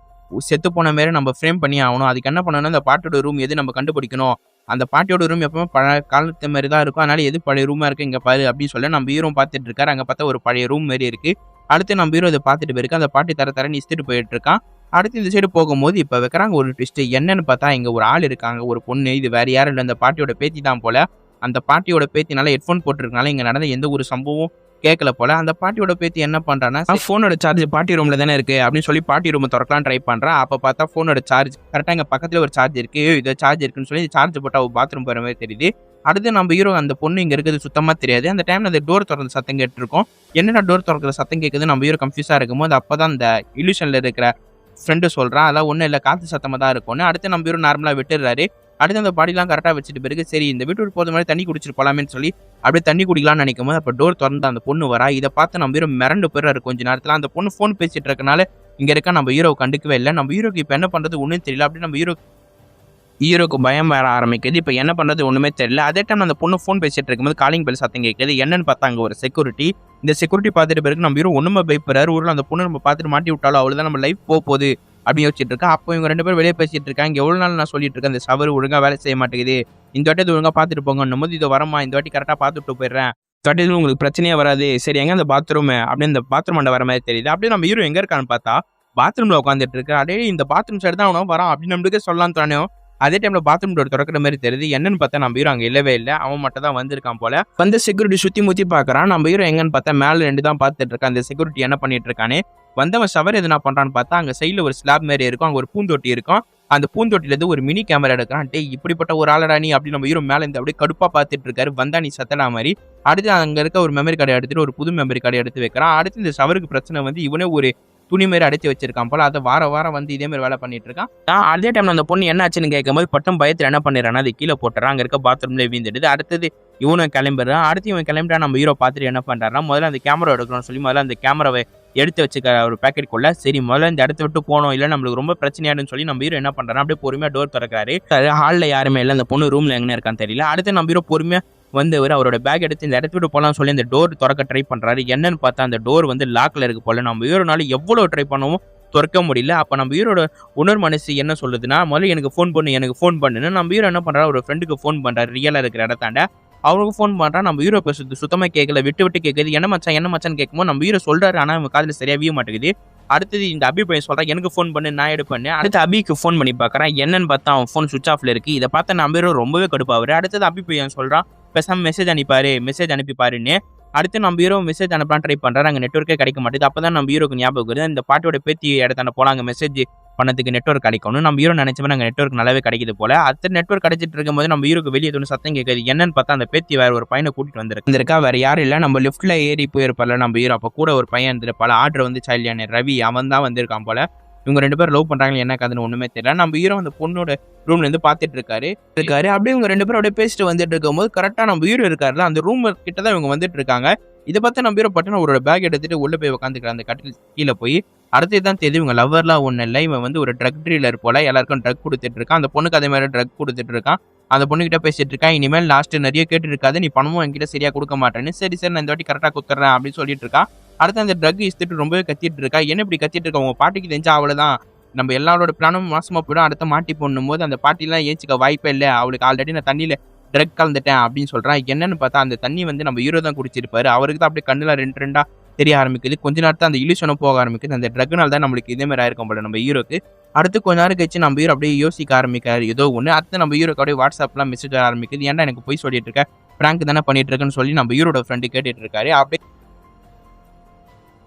செத்து போன மாரி நம்ம ஃப்ரேம் பண்ணி ஆகணும். அதுக்கு என்ன பண்ணணும்னா, அந்த பாட்டியோட ரூம் எது நம்ம கண்டுபிடிக்கணும். அந்த பாட்டியோட ரூம் எப்பவுமே பழைய காலத்து மாரி தான் இருக்கும். அதனால எது பழைய ரூமா இருக்கு இங்க பாரு அப்படின்னு சொல்லி நம்ம ஹீரோ பார்த்துட்டு இருக்காரு. அங்க பார்த்தா ஒரு பழைய ரூம் மாரி இருக்கு. அடுத்து நம்ம ஹீரோ இத பார்த்துட்டு போயிருக்கு. அந்த பாட்டி தரன்னு இஸ்திட்டு போயிட்டு இருக்கான். அடுத்து இந்த சைடு போகும்போது இப்ப வைக்கிறாங்க ஒரு ட்விஸ்ட். என்னன்னு பார்த்தா இங்க ஒரு ஆள் இருக்காங்க. ஒரு பொண்ணு. இது வேற யாரும் இல்ல. அந்த பாட்டியோட பேத்தி தான் போல. அந்த பாட்டியோட பேத்தினால ஹெட்ஃபோன் போட்டுருக்கனால இங்க நடந்த எந்த ஒரு சம்பவமும் கேட்கல போல. அந்த பாட்டியோட பேத்தி என்ன பண்றான்னா, ஃபோனோட சார்ஜ் பாட்டி ரூம்ல தானே இருக்கு அப்படின்னு சொல்லி பாட்டி ரூம் திறக்கலாம் ட்ரை பண்றா. அப்ப பார்த்தா ஃபோனோட சார்ஜ் கரெக்டா இங்க பக்கத்துல ஒரு சார்ஜ் இருக்கு. இது சார்ஜ் இருக்குன்னு சொல்லி சார்ஜ் போட்டா பாத்ரூம் போற மாதிரி தெரியுது. அடுத்து நம்ம ஹீரோ அந்த பொண்ணு இங்க இருக்கிறது சுத்தமா தெரியாது. அந்த டைம்ல அந்த டோர் திறந்த சத்தம் கேட்டுருக்கும். என்னடா டோர் திறக்கிற சத்தம் கேட்குது நம்ம ஹீரோ கன்ஃபியூஸா இருக்கும்போது அப்பதான் அந்த இல்யூஷன்ல இருக்கிற ஃப்ரெண்டு சொல்றான். அதெல்லாம் ஒன்றும் இல்லை, காற்று சத்தமாக தான் இருக்கும்னு. அடுத்து நம்ம ஹீரோ நார்மலாக விட்டுறாரு. அடுத்து அந்த பாடிலாம் கரெக்டாக வச்சுட்டு பிறகு சரி இந்த வீட்டு போகிற மாதிரி தண்ணி குடிச்சிட்டு போகலாமேன்னு சொல்லி அப்படியே தண்ணி குடிக்கலாம்னு நினைக்கும் போது அப்போ டோர் திறந்து அந்த பொண்ணு வரா. இதை பார்த்து நம்ம ஹீரோ மிரண்டு போயிடுறாரு. கொஞ்ச நேரத்தில் அந்த பொண்ணு ஃபோன் பேசிட்டு இருக்கனால இங்கே இருக்க நம்ம ஹீரோவை கண்டுக்கவே இல்லை. நம்ம ஹீரோக்கு இப்போ என்ன பண்ணுறது ஒன்றும் தெரியல. அப்படி நம்ம ஹீரோக்கு பயம் வர ஆரம்பிக்குது. இப்போ என்ன பண்ணுறது ஒன்றுமே தெரியல. அதே டைம் அந்த பொண்ணு ஃபோன் பேசிட்டு இருக்கும்போது காலிங் பெல் சத்தம் கேட்குது. என்னன்னு பார்த்தா அங்கே ஒரு செக்யூரிட்டி. இந்த செக்யூரிட்டி பார்த்துட்டு பிறகு நம்ம ஹீரோ ஒன்றுமே பயப்படுறாரு. ஊரில் அந்த பொண்ணு நம்ம பார்த்துட்டு மாட்டி விட்டாலும் அவ்வளோதான் நம்ம லைஃப் போகுது அப்படின்னு யோசிச்சுட்டு இருக்கா. அப்போ இவங்க 2 பேரும் வெளியே பேசிட்டு இருக்காங்க. எவ்வளோ நாள் நான் சொல்லிட்டு இருக்கேன் இந்த சவர் ஒழுங்காக வேலை செய்ய மாட்டேங்குது. இந்த வாட்டி இது ஒழுங்காக பார்த்துட்டு போங்கன்னும் போது இது வரமா இந்த வாட்டி கரெக்டாக பார்த்துட்டு போயிடுறேன். இந்த வாட்டி உங்களுக்கு பிரச்சனையே வராது. சரி எங்க அந்த பாத்ரூம் அப்படின்னு இந்த பாத்ரூம் அண்டை வர மாதிரி தெரியுது. அப்படியே நம்ம ஹீரோ எங்கே இருக்கான்னு பார்த்தா பாத்ரூமில் உட்காந்துட்டு இருக்கு. அதே இந்த பாத்ரூம் சைடு தான் அவனும் வரான் அப்படின்னு நம்மளுக்கே சொல்லலாம் தானே. அதே டைம்ல பாத்ரூம் டோர் திறக்கிற மாதிரி தெரியுது. என்னன்னு பார்த்தா நம்ம ஹீரோ அங்கே இல்லவே இல்லை. அவன் மட்டும் தான் வந்திருக்கான் போல. வந்து செக்யூரிட்டி சுற்றி முற்றி பார்க்குறான். நம்ம ஹீரோ எங்கன்னு பார்த்தா மேலே 2 தான் பார்த்துட்டு இருக்கான். அந்த செக்யூரிட்டி என்ன பண்ணிட்டு இருக்கானே வந்தவன் ஷவர் எதுனா பண்றான்னு பார்த்தா அங்கே சைடில் ஒரு ஸ்லாப் மாதிரி இருக்கும். அங்கே ஒரு பூந்தொட்டி இருக்கும். அந்த பூந்தொட்டிலேருந்து ஒரு மினி கேமரா எடுக்கிறான். டே இப்படிப்பட்ட ஒரு ஆளடா நீ அப்படின்னு நம்ம ஹீரோ மேலே இருந்து அப்படியே கடுப்பாக பார்த்துட்டு இருக்காரு. வந்தா நீ சத்தலா மாதிரி. அடுத்து அங்கே இருக்க ஒரு மெமரி கார்டை எடுத்துட்டு ஒரு புது மெமரி கார்டை எடுத்து வைக்கிறான். அடுத்து இந்த ஷவருக்கு பிரச்சனை வந்து இவனே ஒரு துணி மாரி அடைச்சி வச்சிருக்கான் போல. அதை வாரம் வந்து இதே மாதிரி வேலை பண்ணிட்டு இருக்கான். அதே டைம்ல அந்த பொண்ணு என்ன ஆச்சுன்னு கேட்கும்போது பட்டம் பயத்தில் என்ன பண்ணிடுறான்னா அது கீழே போட்டுறான். அங்கே இருக்க பாத்ரூம்ல வீந்துடுது. அடுத்தது இவனும் கிளம்பிடுறான். அடுத்து இவன் கிளம்பிட்டா நம்ம ஹீரோ பார்த்துட்டு என்ன பண்றாருன்னா முதல்ல அந்த கேமரா எடுக்கணும்னு சொல்லி முதல்ல அந்த கேமராவை எடுத்து வச்சுக்க ஒரு பேக்கெட்டுக்குள்ள சரி முதல்ல இந்த இடத்த விட்டு போனோம் இல்லை நம்மளுக்கு ரொம்ப பிரச்சனையாடுன்னு சொல்லி நம்ம ஹீரோ என்ன பண்றாரு அப்படியே பொறுமையா டோர் திறக்கிறாரு. ஹாலில் யாருமே இல்லை. அந்த பொண்ணு ரூம்ல எங்கே இருக்கான்னு தெரியல. அடுத்து நம்ம ஹீரோ பொறுமையா வந்தவர் அவரோட பேக் எடுத்து இந்த இடத்த விட்டு போகலாம்னு சொல்லி அந்த டோர் திறக்க ட்ரை பண்றாரு. என்னன்னு பார்த்தா அந்த டோர் வந்து லாக்ல இருக்கு போல. நம்ம ஹீரோனால எவ்வளவு ட்ரை பண்ணவும் திறக்க முடியல. அப்ப நம்ம ஹீரோட உணர் மனசு என்ன சொல்லுதுன்னா முதல்ல எனக்கு ஃபோன் பண்ணுன்னு நம்ம ஹீரோ என்ன பண்றாரு ஒரு ஃப்ரெண்டுக்கு ஃபோன் பண்றாரு ரியலா இருக்கிற இடத்தாண்ட. அவனுக்கு ஃபோன் பண்றா. நம்ம ஹீரோ பேசுறது சுத்தமா கேட்கல. விட்டு கேட்குது. என்ன மச்சான்னு கேட்கும்போது நம்ம ஹீரோ சொல்றாரு. ஆனா அவங்க காதுல சரியா வீய மாட்டேங்குது. அடுத்தது இந்த அபி பையன் சொல்றான் எனக்கு ஃபோன் பண்ணு நான் எடுப்பேன்னு. அடுத்து அபிக்கு ஃபோன் பண்ணி பார்க்கறான். என்னன்னு பார்த்தா அவன் ஃபோன் சுவிச் ஆஃப்ல இருக்கு. இதை பார்த்தா நம்ம ஹீரோ ரொம்பவே கடுப்பாரு. அடுத்தது அபி பையன் சொல்றான் பேசாம மெசேஜ் அனுப்பி பாருன்னு. அடுத்து நம்ம ஹீரோ மெசேஜ் அனுப்பலாம் ட்ரை பண்றாரு. அங்கே நெட்வொர்க்கே கிடைக்க மாட்டேது. அப்பதான் நம்ம ஹீரோக்கு ஞாபகம் வருது இந்த பாட்டியோட பேத்தி இடத்தாண்ட போல அங்கே மெசேஜ் பண்ணதுக்கு நெட்வொர்க் கிடைக்கணும். நம்ம ஹீரோ நினைச்சவன் அங்கே நெட்வொர்க் நல்லாவே கிடைக்குது போல. அடுத்த நெட்வொர்க் கிடைச்சிட்டு இருக்கும்போது நம்ம ஹீரோக்கு வெளியே தோணும் சத்தம் கேட்குது. என்னன்னு பார்த்தா அந்த பேத்தி வேற ஒரு பையனை கூட்டிட்டு வந்திருக்கா. வேற யாரும் இல்லை நம்ம லிஃப்ட்ல ஏறி போயிருப்பால நம்ம ஹீரோ. அப்போ கூட ஒரு பையன் இருந்திருப்பால. ஆர்டர் வந்து சைல்டியான ரவி அவன் தான் வந்திருக்கான் போல. இவங்க 2 பேரும் லவ் பண்றாங்க என்ன கதைன்னு ஒண்ணுமே தெரியல. நம்ம ஹீரோ அந்த பொண்ணோட ரூம்ல இருந்து பார்த்துட்டு இருக்காரு. அப்படியே இவங்க 2 பேரும் அப்படியே பேசிட்டு வந்துட்டு இருக்கும்போது கரெக்டா நம்ம ஹீரோ இருக்காருல அந்த ரூம் கிட்ட தான் இவங்க வந்துட்டு இருக்காங்க. இதை பார்த்து நம்ம ஹீரோ பட்டுன்னு அவரோட பேக் எடுத்துட்டு உள்ள போய் உட்காந்துக்கிறார். அந்த கட்டில் கீழே போய் அடுத்து தான் தெரியும் இவங்க லவ்வர்லாம் ஒன்றும் இல்லை. இவன் வந்து ஒரு ட்ரக் டீலர் போல. எல்லாருக்கும் ட்ரக் கொடுத்துட்டு இருக்கான். அந்த பொண்ணுக்கு அதே மாதிரி ட்ரக் கொடுத்துட்டு இருக்கான். அந்த பொண்ணுகிட்ட பேசிட்டு இருக்கான். இனிமேல் லாஸ்ட் நிறைய கேட்டு இருக்காது நீ பணமும் என்கிட்ட சரியா கொடுக்க மாட்டேன்னு. சரி நான் இந்த வாட்டி கரெக்டாக கொடுத்துட்றேன் அப்படின்னு சொல்லிட்டு இருக்கான். அடுத்து அந்த ட்ரக் இஸ்திட்டு ரொம்பவே கத்திட்டு இருக்கா. என்ன இப்படி கத்திட்டு இருக்கா உங்க பாட்டிக்கு தெரிஞ்சா அவ்வளவுதான் நம்ம எல்லாரோட பிளானும் மாசமா போயிடும். அடுத்த மாட்டி போடணும் போது அந்த பாட்டிலாம் ஏச்சிக்க வாய்ப்பே இல்லை. அவளுக்கு ஆல்ரெடி நான் தண்ணியில ட்ரக் கலந்துட்டேன் அப்படின்னு சொல்றான். என்னன்னு பார்த்தா அந்த தண்ணி வந்து நம்ம ஹீரோ தான் குடிச்சிருப்பாரு. அவருக்கு தான் அப்படியே கண்ணுல 2 தெரிய ஆரம்பிக்குது. கொஞ்ச நேரத்தில் அந்த இலியூஷனும் போக ஆரம்பிக்குது. அந்த ட்ரக்னால தான் நம்மளுக்கு இதே மாதிரி ஆயிருக்கும் போல நம்ம ஹீரோக்கு. அடுத்து கொஞ்ச நேரம் கழிச்சு நம்ம ஹீரோ அப்படியே யோசிக்க ஆரம்பிக்காரு ஏதோ ஒன்று. அடுத்து நம்ம ஹீரோக்கு அப்படியே வாட்ஸ்அப்லாம் மெசேஜ் வர ஆரம்பிக்குது. ஏன்டா எனக்கு போய் சொல்லிட்டு இருக்க பிராங்க் தானே பண்ணிட்டு இருக்கேன்னு சொல்லி நம்ம ஹீரோட ஃப்ரெண்டு கேட்டுட்டு இருக்காரு.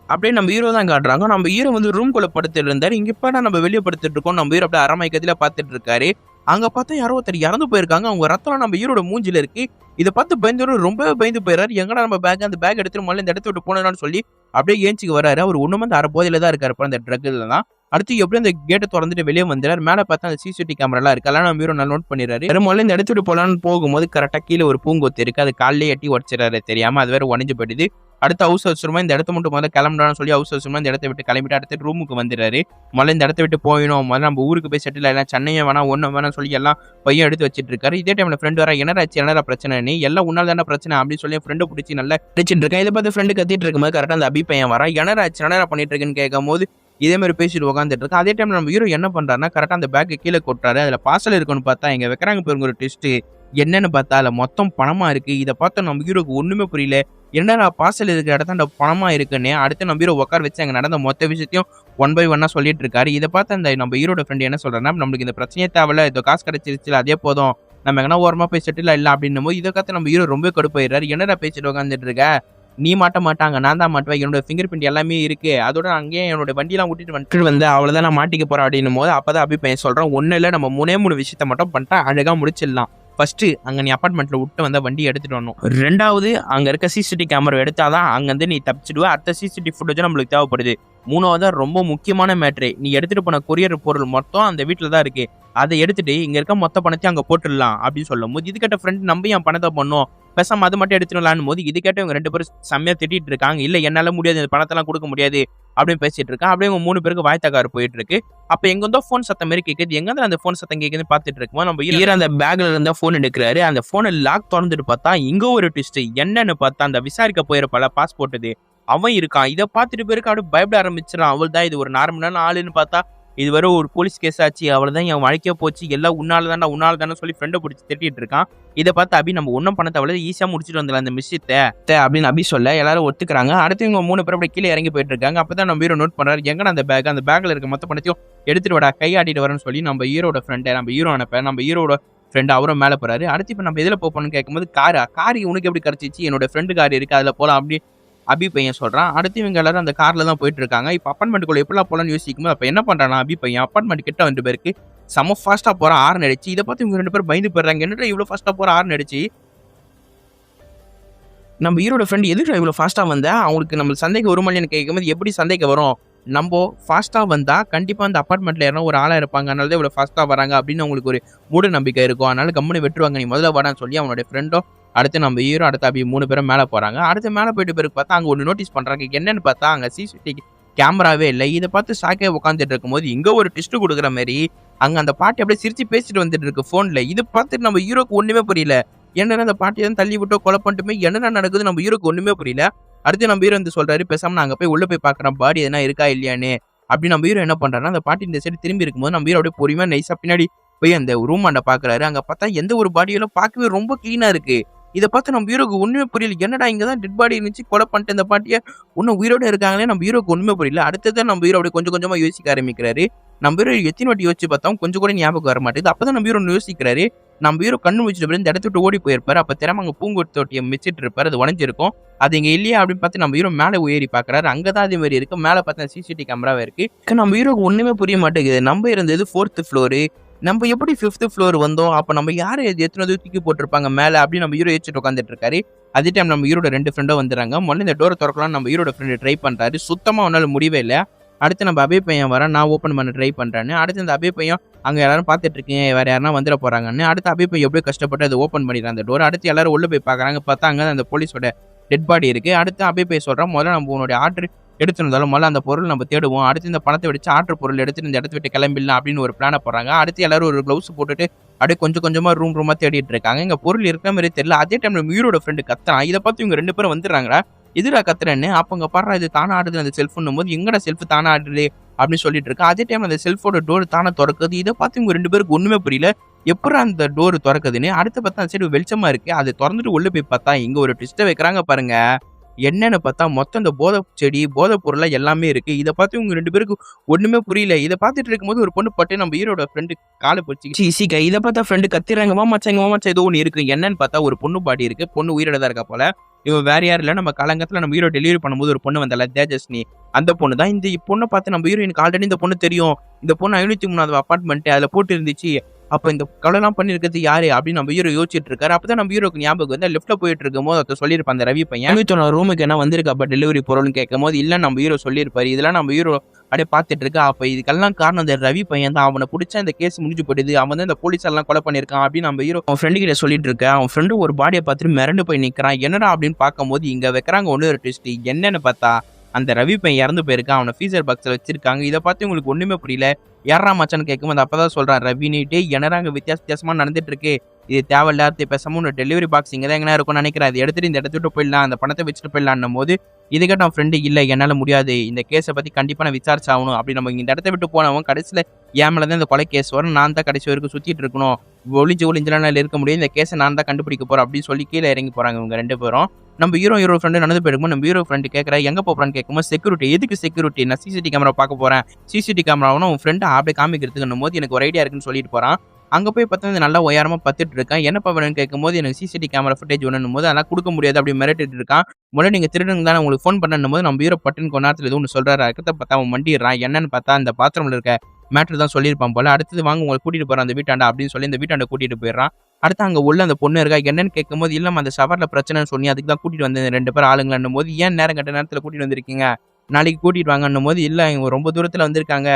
அப்படியே நம்ம ஹீரோ தான் காட்டுறாங்க. நம்ம ஹீரோ வந்து ரூம் குள்ள படுத்துட்டு இருந்தாரு. இங்க இப்ப நம்ம வெளியே படுத்துட்டு இருக்கோம். நம்ம ஹீரோ அப்படியே அரமைக்கத்துல பார்த்துட்டு இருக்காரு. அங்க பார்த்தா யாரோ ஒருத்தர் இறந்து போயிருக்காங்க. அவங்க ரத்தம் நம்ம ஹீரோட மூஞ்சில இருக்கு. இதை பார்த்து ரொம்பவே பயந்து போயிறாரு. எங்கடா நம்ம பேக் அந்த பேக் எடுத்துட்டு முதல்ல இந்த இடத்த விட்டு போனோம்னு சொல்லி அப்படியே ஏஞ்சிக்கு வராரு. அவர் ஒண்ணுமே அந்த அரை போதையில தான் இருக்காரு அந்த ட்ரக்ல தான். அடுத்து எப்படி அந்த கேட்டை திறந்துட்டு வெளியே வந்துறாரு. மேலே பார்த்தா அந்த சிசிடிவி கேமரா இருக்கு. அதெல்லாம் நம்ம ஹீரோ நல்லா நோட் பண்ணிடுறாரு. முதல்ல இந்த இடத்துட்டு போலான்னு போகும்போது கரெக்டா கீழே ஒரு பூங்கொத்து இருக்கு. அது காலையிலே எட்டி உடச்சிடறாரு தெரியாம. அது வேற உடஞ்சு போயிடுது. அடுத்து ஹவுஸ் அவசரமா இந்த இடத்த மட்டும் முதல்ல கிளம்புறான்னு சொல்லி ஹவுஸ் அவசரமா இந்த இடத்த விட்டு கிளம்பிட்டு அடுத்து ரூமுக்கு வந்துடுறாரு. முதல்ல இந்த இடத்த விட்டு போயிடும். முதல்ல நம்ம ஊருக்கு போய் செட்டில் ஆகலாம். சென்னையை வேணாம் ஒன்றும் வேணாம் சொல்லி எல்லாம் பையன் எடுத்து வச்சிட்டு இருக்காரு. இதே டைம்ல ஃப்ரெண்ட் வர என்னடா பிரச்சனை எல்லாம் உன்னால தானே பிரச்சனை அப்படின்னு சொல்லி ஃப்ரெண்டை பிடிச்சி நல்லா அடிச்சிட்டு இருக்கேன். இதை பார்த்து ஃப்ரெண்டு கத்திட்டு இருக்கும்போது கரெக்டாக அந்த அபி பையன் வரா. என்னடா பண்ணிட்டு இருக்குன்னு கேட்கும் போது இதே மாதிரி பேசிட்டு உட்காந்துட்டு இருக்கு. அதே டைம்ல நம்ம ஹீரோ என்ன பண்றாருன்னா கரெக்டா அந்த பேக்கை கீழே கொட்டுறாரு. அதுல பார்சல் இருக்குன்னு பார்த்தா இங்க வைக்கிறாங்க பாருங்க ஒரு ட்விஸ்ட். என்னன்னு பார்த்தா அதுல மொத்தம் பணமா இருக்கு. இத பார்த்து நம்ம ஹீரோக்கு ஒண்ணுமே புரியல. என்னடா பார்சல் இருக்கிற இடத்தாண்ட பணமா இருக்குன்னு அடுத்து நம்ம ஹீரோ உட்கார வச்சு அங்க நடந்த மொத்த விஷயத்தையும் ஒன் பை ஒன்னா சொல்லிட்டு இருக்காரு. இதை பார்த்து அந்த நம்ம ஹீரோட ஃப்ரெண்ட் என்ன சொல்றாருன்னா நம்மளுக்கு இந்த பிரச்சனையே தேவையில்ல, இதோ காசு கிடைச்சிருச்சு அதே போதும், நம்ம எங்கன்னா ஓரமா போய் செட்டில் இல்ல அப்படின்னும் போது இதை பார்த்து நம்ம ஹீரோ ரொம்ப கடுப்பாயிடுறாரு. என்னடா பேசிட்டு உட்காந்துட்டு இருக்க, நீ மாட்ட மாட்டாங்க நான் தான் மாட்டுவேன், என்னோட ஃபிங்கர் பிரிண்ட் எல்லாமே இருக்கு, அதோட அங்கேயே என்னோட வண்டியெல்லாம் விட்டுட்டு வந்து அவ்வளவுதான் நான் மாட்டிக்க போறேன் அப்படின்னும் போது அப்பதான் அபி பையன் சொல்றான், ஒன்னும் இல்ல நம்ம 3 விஷயத்த மட்டும் பண்ணிட்டா அழகா முடிச்சிடலாம். ஃபர்ஸ்ட் அங்க நீ அப்பார்ட்மெண்ட்ல விட்டு வந்த வண்டி எடுத்துட்டு வரணும். 2வது அங்க இருக்க சிசிடிவி கேமரா எடுத்தாதான் அங்க இருந்து நீ தப்பிச்சிடுவ. அடுத்த சிசிடிவி ஃபுட்டேஜ் நம்மளுக்கு தேவைப்படுது. 3வது ரொம்ப முக்கியமான மேட்ரு, நீ எடுத்துட்டு போன கொரியர் பொருள் மொத்தம் அந்த வீட்டுல தான் இருக்கு, அதை எடுத்துட்டு இங்க இருக்க மொத்த பணத்தையும் அங்க போட்டுடலாம் அப்படின்னு சொல்லும் போது இது கேட்ட ஃப்ரெண்ட் நம்பி என் பணத்தை பண்ணும், பேசாம அது மட்டும் எடுத்துடலான்னு போது இது கேட்ட இவங்க 2 பேரும் செம்மையா திட்டிட்டு இருக்காங்க. இல்ல என்னால முடியாது, இந்த பணத்தெல்லாம் கொடுக்க முடியாது அப்படின்னு பேசிட்டு இருக்கான். அப்படியே இவங்க 3 பேருக்கு வாய்த்தக்காரு போயிட்டு இருக்கு. அப்ப எங்க இருந்தோ போன் சத்தம் மாதிரி கேக்குது. எங்க அந்த போன் சத்தம் கேக்குதுன்னு பாத்துட்டு இருக்கும்போது நம்ம ஹீரோ அந்த பேக்ல இருந்தா போன் எடுக்கிறாரு. அந்த போனை லாக் திறந்துட்டு பார்த்தா இங்க ஒரு ட்விஸ்ட். என்னன்னு பார்த்தா அந்த விசாரிக்க போயிருப்பால பாஸ்போர்ட் அவன் இருக்கான். இதை பார்த்துட்டு பேருக்கு அப்படியே பயப்பட ஆரம்பிச்சிடான். அவள் தான் இது ஒரு நார்மலான ஆளுன்னு பார்த்தா இது வரை ஒரு போலீஸ் கேஸ் ஆச்சு, அவள் தான் என் வாழ்க்கையா போச்சு, எல்லாம் உன்னால தானே சொல்லி ஃப்ரெண்டை பிடிச்சி திட்டிட்டு இருக்கான். இதை பார்த்து அபி நம்ம ஒன்றும் பண்ண தேவையில்ல, ஈஸியா முடிச்சுட்டு வந்துடலாம் அந்த விஷயத்தை அப்படின்னு அபி சொல்ல எல்லாரும் ஒத்துக்கிறாங்க. அடுத்து இவங்க 3 பேர் அப்படி கீழே இறங்கி போயிட்டு இருக்காங்க. அப்பதான் நம்ம ஹீரோ நோட் பண்றாரு, எங்கடா அந்த பேக்ல இருக்க மொத்த பணத்தையும் எடுத்துட்டு வாடா கையாட்டிட்டு வரேன்னு சொல்லி நம்ம ஹீரோட ஃப்ரெண்டை நம்ம ஹீரோ அனுப்ப நம்ம ஹீரோட ஃப்ரெண்ட் அவரும் மேலே போறாரு. அடுத்து இப்போ நம்ம எதில் போகணும்னு கேட்கும்போது கார் உனக்கு எப்படி கிடைச்சிச்சு, என்னோட ஃப்ரெண்டு கார் இருக்கு அதில் போகலாம் அப்படி அபி பையன் சொல்றான். அடுத்து இவங்க எல்லாரும் அந்த கார்ல தான் போயிட்டு இருக்காங்க. இப்போ அப்பார்ட்மெண்ட்டுக்குள்ள எப்படிலாம் போலான்னு யோசிக்கும்போது அப்ப என்ன பண்றானா அபி பையன் அப்பார்ட்மெண்ட் கிட்ட 2 பேருக்கு செம ஃபாஸ்டா போறான் ஆர்ன் அடிச்சு. இதை பார்த்து இவங்க 2 பேரும் பயந்து போயிடுறாங்க, என்னடா இவ்வளவு ஃபாஸ்டா போற ஆர்ன் அடிச்சு. நம்ம ஹீரோட ஃப்ரெண்ட் எதுக்கு இவ்வளவு ஃபாஸ்டா வந்தா அவங்களுக்கு நம்ம சந்தேகம் வருமானு கேட்கும்போது எப்படி சந்தேகம் வரும், நம்ம ஃபாஸ்டா வந்தா கண்டிப்பா அந்த அப்பார்ட்மெண்ட்ல யாரும் ஒரு ஆளா இருப்பாங்க, அதனால தான் இவ்வளவு ஃபாஸ்டா வராங்க அப்படின்னு அவங்களுக்கு ஒரு மூட நம்பிக்கை இருக்கும். அதனால கம்முன்னு விட்டுருவாங்க, நீ முதல்ல வாடான்னு சொல்லி அவனோட ஃப்ரெண்டும் அடுத்து நம்ம ஹீரோ அடுத்து அபி 3 பேரும் மேலே போறாங்க. அடுத்து மேலே போயிட்டு பேருக்கு பார்த்தா அங்க ஒன்று நோட்டீஸ் பண்றாங்க. என்னன்னு பார்த்தா அங்க சிசிடிவி கேமராவே இல்லை. இதை பார்த்து சாக்கே உட்காந்துட்டு இருக்கும்போது இங்க ஒரு டிஸ்ட் கொடுக்குற மாதிரி அங்க அந்த பாட்டி அப்படியே சிரிச்சு பேசிட்டு வந்துட்டு இருக்கு போன்ல. இது பார்த்துட்டு நம்ம ஹீரோக்கு ஒண்ணுமே புரியல, என்னன்னா அந்த பாட்டியை தான் தள்ளி விட்டோ கொலை பண்ணிட்டுமே என்னென்ன நடக்குது நம்ம ஹீரோக்கு ஒண்ணுமே புரியல. அடுத்து நம்ம ஹீரோ வந்து சொல்றாரு, பேசாம நான் அங்க போய் உள்ள போய் பாக்குறேன் பாடி எதனா இருக்கா இல்லையான்னு. அப்படி நம்ம ஹீரோ என்ன பண்றாருன்னா அந்த பாட்டி இந்த சைடு திரும்பி இருக்கும்போது நம்ம ஹீரோ அப்படியே பொறுமையா நைஸா பின்னாடி போய் அந்த ரூம் ஆண்ட பாக்குறாரு. அங்க பார்த்தா எந்த ஒரு பாடியெல்லாம் பார்க்கவே ரொம்ப கிளீனா இருக்கு. இதை பார்த்து நம்ம ஹீரோக்கு ஒண்ணுமே புரியல, என்னடா இங்கதான் டெட் பாடி இருந்துச்சு கொலை பண்ணிட்டு இந்த பாட்டியை ஒன்னும் உயிரோட இருக்காங்களே நம்ம ஹீரோக்கு ஒண்ணுமே புரியல. அடுத்ததான் நம்ம ஹீரோ அப்படியே கொஞ்சம் கொஞ்சமா யோசிக்க ஆரம்பிக்கிறாரு. நம்ம ஹீரோ எத்தனை வாட்டி யோசிச்சு பார்த்தோம் கொஞ்சம் கூட ஞாபகம் வர மாட்டேங்குது. அப்பதான் நம்ம ஹீரோ யோசிக்கிறாரு, நம்ம ஹீரோ கண்ணு முடிச்சுட்டு இந்த இடத்த விட்டு ஓடி போயிருப்பாரு. அப்ப திறமை அங்க பூங்கொட்டு தொட்டியை மிச்சிட்டு இருப்பாரு, அது உடஞ்சிருக்கும், அது இங்க இல்லையா அப்படின்னு பார்த்து நம்ம ஹீரோ மேலே ஏறி பாக்குறாரு. அங்கதான் அதே மாதிரி இருக்கு, மேலே பார்த்தா சிசிடிவி கேமராவே இருக்கு. நம்ம ஹீரோக்கு ஒண்ணுமே புரிய மாட்டேங்குது, நம்ம இருந்தது 4th ஃப்ளோரு, நம்ம எப்படி 5th ஃப்ளோர் வந்தோம், அப்ப நம்ம யாரு எத்தனை தூக்கி போட்டிருப்பாங்க மேல அப்படின்னு நம்ம ஹீரோ யோசிச்சுட்டு உட்காந்துட்டு இருக்காரு. அதே டைம் நம்ம ஹீரோட 2 ஃப்ரெண்டும் வந்துறாங்க. முதல்ல இந்த டோரை திறக்கலாம் நம்ம ஹீரோட ஃப்ரெண்டு ட்ரை பண்றாரு, சுத்தமா அவனால முடியவே இல்லை. அடுத்து நம்ம அபி பையன் வர நான் ஓப்பன் பண்ண ட்ரை பண்றேன்னு. அடுத்து இந்த அபி பையன் அங்க எல்லாரும் பார்த்துட்டு இருக்கீங்க வேற யாரா வந்துட போறாங்கன்னு. அடுத்து அபி பையன் எப்படியோ கஷ்டப்பட்டு அதை ஓப்பன் பண்ணிடுறான் அந்த டோர். அடுத்து எல்லாரும் உள்ள போய் பாக்குறாங்க, பார்த்தா அங்க அந்த போலீஸோட டெட் பாடி இருக்கு. அடுத்து அபி பையன் சொல்றான், முதல்ல நம்ம உன்னுடைய ஆர்டர் எடுத்துருந்தாலும் முதல்ல அந்த பொருள் நம்ம தேடுவோம், அடுத்து இந்த பணத்தை வெடிச்சு ஆர்டர் பொருள் எடுத்துட்டு இந்த இடத்த விட்டு கிளம்பிடலாம் அப்படின்னு ஒரு பிளானை போடுறாங்க. அடுத்து எல்லாரும் ஒரு க்ளவுஸ் போட்டுட்டு அப்படியே கொஞ்சம் கொஞ்சமா ரூமா தேடிட்டு இருக்காங்க. இங்க பொருள் இருக்கிற மாதிரி தெரியல. அதே டைம்ல ஹீரோட ஃப்ரெண்டு கத்துறான். இதை பார்த்து இவங்க 2 பேரும் வந்துடுறாங்களா, எதிரா கத்துறேன்னு. அப்ப அங்க பாடுறா இது தானா ஆடுது அந்த செல்ஃபோன் போது எங்கடா செல்ஃப் தானா ஆடுது அப்படின்னு சொல்லிட்டு இருக்கா. அதே டைம் அந்த செல்ஃபோட டோர் தானே திறக்குது. இதை பார்த்து இவங்க 2 பேருக்கு ஒண்ணுமே புரியல, எப்படி அந்த டோர் திறக்குதுன்னு. அடுத்து பார்த்தா அந்த சைடு வெளிச்சமா இருக்கு, அதை திறந்துட்டு உள்ள போய் பார்த்தா இங்க ஒரு ட்விஸ்ட்டை வைக்கிறாங்க பாருங்க. என்னன்னு பார்த்தா மொத்தம் இந்த போதை செடி போதை பொருளா எல்லாமே இருக்கு. இதை பார்த்து இவங்க 2 பேருக்கு ஒண்ணுமே புரியல. இதை பார்த்துட்டு இருக்கும்போது ஒரு பொண்ணு பட்டு நம்ம ஹீரோட ஃப்ரெண்டு காலை பிடிச்சி சீக்கா. இதை பார்த்தா ஃப்ரெண்டு கத்திராங்க, மாமாச்சா ஏதோ ஒன்று இருக்கு. என்னன்னு பார்த்தா ஒரு பொண்ணு பாடி இருக்கு, பொண்ணு உயிரோட தான் இருக்கா போல. இவன் வேற யாரும் இல்லை, நம்ம காலங்கத்துல நம்ம ஹீரோ டெலிவரி பண்ணும்போது ஒரு பொண்ணு வந்தால தேஜஸ்னி, அந்த பொண்ணு தான். இந்த பொண்ணை பார்த்து நம்ம ஹீரோயினுக்கு ஆல்ரெடி இந்த பொண்ணு தெரியும், இந்த பொண்ணு 503வது அப்பார்ட்மெண்ட் அதுல போட்டு இருந்துச்சு, அப்ப இந்த கொலைலாம் பண்ணிருக்கிறது யாரு அப்படின்னு நம்ம ஹீரோ யோசிச்சுட்டு இருக்காரு. அப்பதான் நம்ம ஹீரோக்கு ஞாபகம் வந்து லெஃப்ட்ல போயிட்டு இருக்கும் போது அதை சொல்லியிருப்பான் அந்த ரவி பையன் 503 ரூமுக்கு என்ன வந்திருக்கா அப்ப டெலிவரி பொருள்னு கேட்கும் போது இல்ல நம்ம ஹீரோ சொல்லியிருப்பாரு. இதெல்லாம் நம்ம ஹீரோ அப்படியே பார்த்துட்டு இருக்கா. அப்ப இதுக்கெல்லாம் காரணம் அந்த ரவி பையன் தான், அவனை பிடிச்சா இந்த கேஸ் முடிஞ்சு போயிடுது, அவன் தான் இந்த போலீஸ் எல்லாம் கொலை பண்ணிருக்கான் அப்படின்னு நம்ம ஹீரோ அவன் ஃப்ரெண்டு கிட்ட சொல்லிட்டு இருக்க. அவன் ஃப்ரெண்டு ஒரு பாடியை பார்த்துட்டு மிரண்டு போய் நிக்கிறான். என்னடா அப்படின்னு பார்க்கும்போது இங்க வைக்கிறாங்க ஒன்னு ஒரு ட்விஸ்ட். என்னன்னு பார்த்தா அந்த ரவி பையன் இறந்து போயிருக்கான், அவனை ஃப்ரீசர் பாக்ஸ்ல வச்சிருக்காங்க. இதை பார்த்து உங்களுக்கு ஒண்ணுமே புரியல, யாரா மச்சான்னு கேட்கும்போது அப்பதான் சொல்றான் ரவி நீட்டே என்னடா அங்க வித்தியாசமா நடந்துட்டு இருக்கு, இது தேவையில்லாத பேசாம ஒரு டெலிவரி பாக்ஸ் இங்கே தான் எங்கன்னா இருக்கும்னு நினைக்கிறேன். அதை எடுத்துட்டு இந்த இடத்த விட்டு போயிடலாம், அந்த பணத்தை வச்சுட்டு போயிடலான்னும் போது இதுக்கிட்ட நான் ஃப்ரெண்டு இல்லை, என்னால் முடியாது, இந்த கேஸை பற்றி கண்டிப்பாக நான் விசாரிச்சாகணும். அப்படி நம்ம இந்த இடத்த விட்டு போனவன் கடைசியில் என் மேலே தான் இந்த கொலை கேஸ் வரும், நான் தான் கடைசி வரைக்கும் சுற்றிட்டு இருக்கணும், ஒளிஞ்செல்லாம் இருக்க முடியும், இந்த கேஸை நான் தான் கண்டுபிடிக்க போகிறேன் அப்படின்னு சொல்லி கீழே இறங்கி போகிறாங்க இவங்க 2 பேரும். நம்ம ஹீரோ ஃப்ரெண்டு நடந்து போயிருக்கும். நம்ம ஹீரோ ஃப்ரெண்டு கேட்குறா எங்கே போகிறான்னு கேட்கும்போது செக்யூரிட்டி. எதுக்கு செக்யூரிட்டி? நான் சிசிடிவி கேமரா பார்க்க போகிறேன். சிசிடிவி கேமராவும் உன் ஃப்ரெண்டு அப்படியே காமிக்கிறதுக்குன்னும் போது எனக்கு ஒரு ஐடியா இருக்குன்னு சொல்லிட்டு போகிறான். அங்கே போய் பார்த்தா நல்லா உயரமாக பத்துட்டு இருக்கான். என்னப்பா வேணும்னு கேட்கும்போது எனக்கு சிசிடிவி கேமரா ஃபுட்டேஜ் வேணும் போது அதெல்லாம் கொடுக்க முடியாது அப்படி மிரட்டிட்டு இருக்கான். முதல்ல நீங்கள் திருடுங்க தானே உங்களுக்கு ஃபோன் பண்ணணும் போது நம்ம ஹீரோ பட்டுன்னு கொஞ்ச நேரத்தில் எதுவும் ஒன்று சொல்கிறாரு. அதுக்கத்தை பார்த்தா அவன் மண்டிடுறான். என்னன்னு பார்த்தா அந்த பாத்ரூமில் இருக்க மேட்ரு தான் சொல்லியிருப்பான் போல. அடுத்தது வாங்க உங்களை கூட்டிகிட்டு போகிறான் அந்த வீட்டாண்டா அப்படின்னு சொல்லி இந்த வீட்டாண்டை கூட்டிகிட்டு போயிடறான். அடுத்து அங்கே உள்ள அந்த பொண்ணு இருக்கா. என்னன்னு கேட்கும்போது இல்லாமல் அந்த ஷவரில் பிரச்சனைன்னு சொல்லி அதுக்கு தான் கூட்டிகிட்டு வந்தேன் 2 பேர் ஆளுங்களான்னும் போது ஏன் நேரம் கட்ட நேரத்தில் கூட்டிகிட்டு வந்திருக்கீங்க, நாளைக்கு கூட்டிகிட்டு வாங்கன்னும் போது இல்லை இவங்க ரொம்ப தூரத்தில் வந்திருக்காங்க,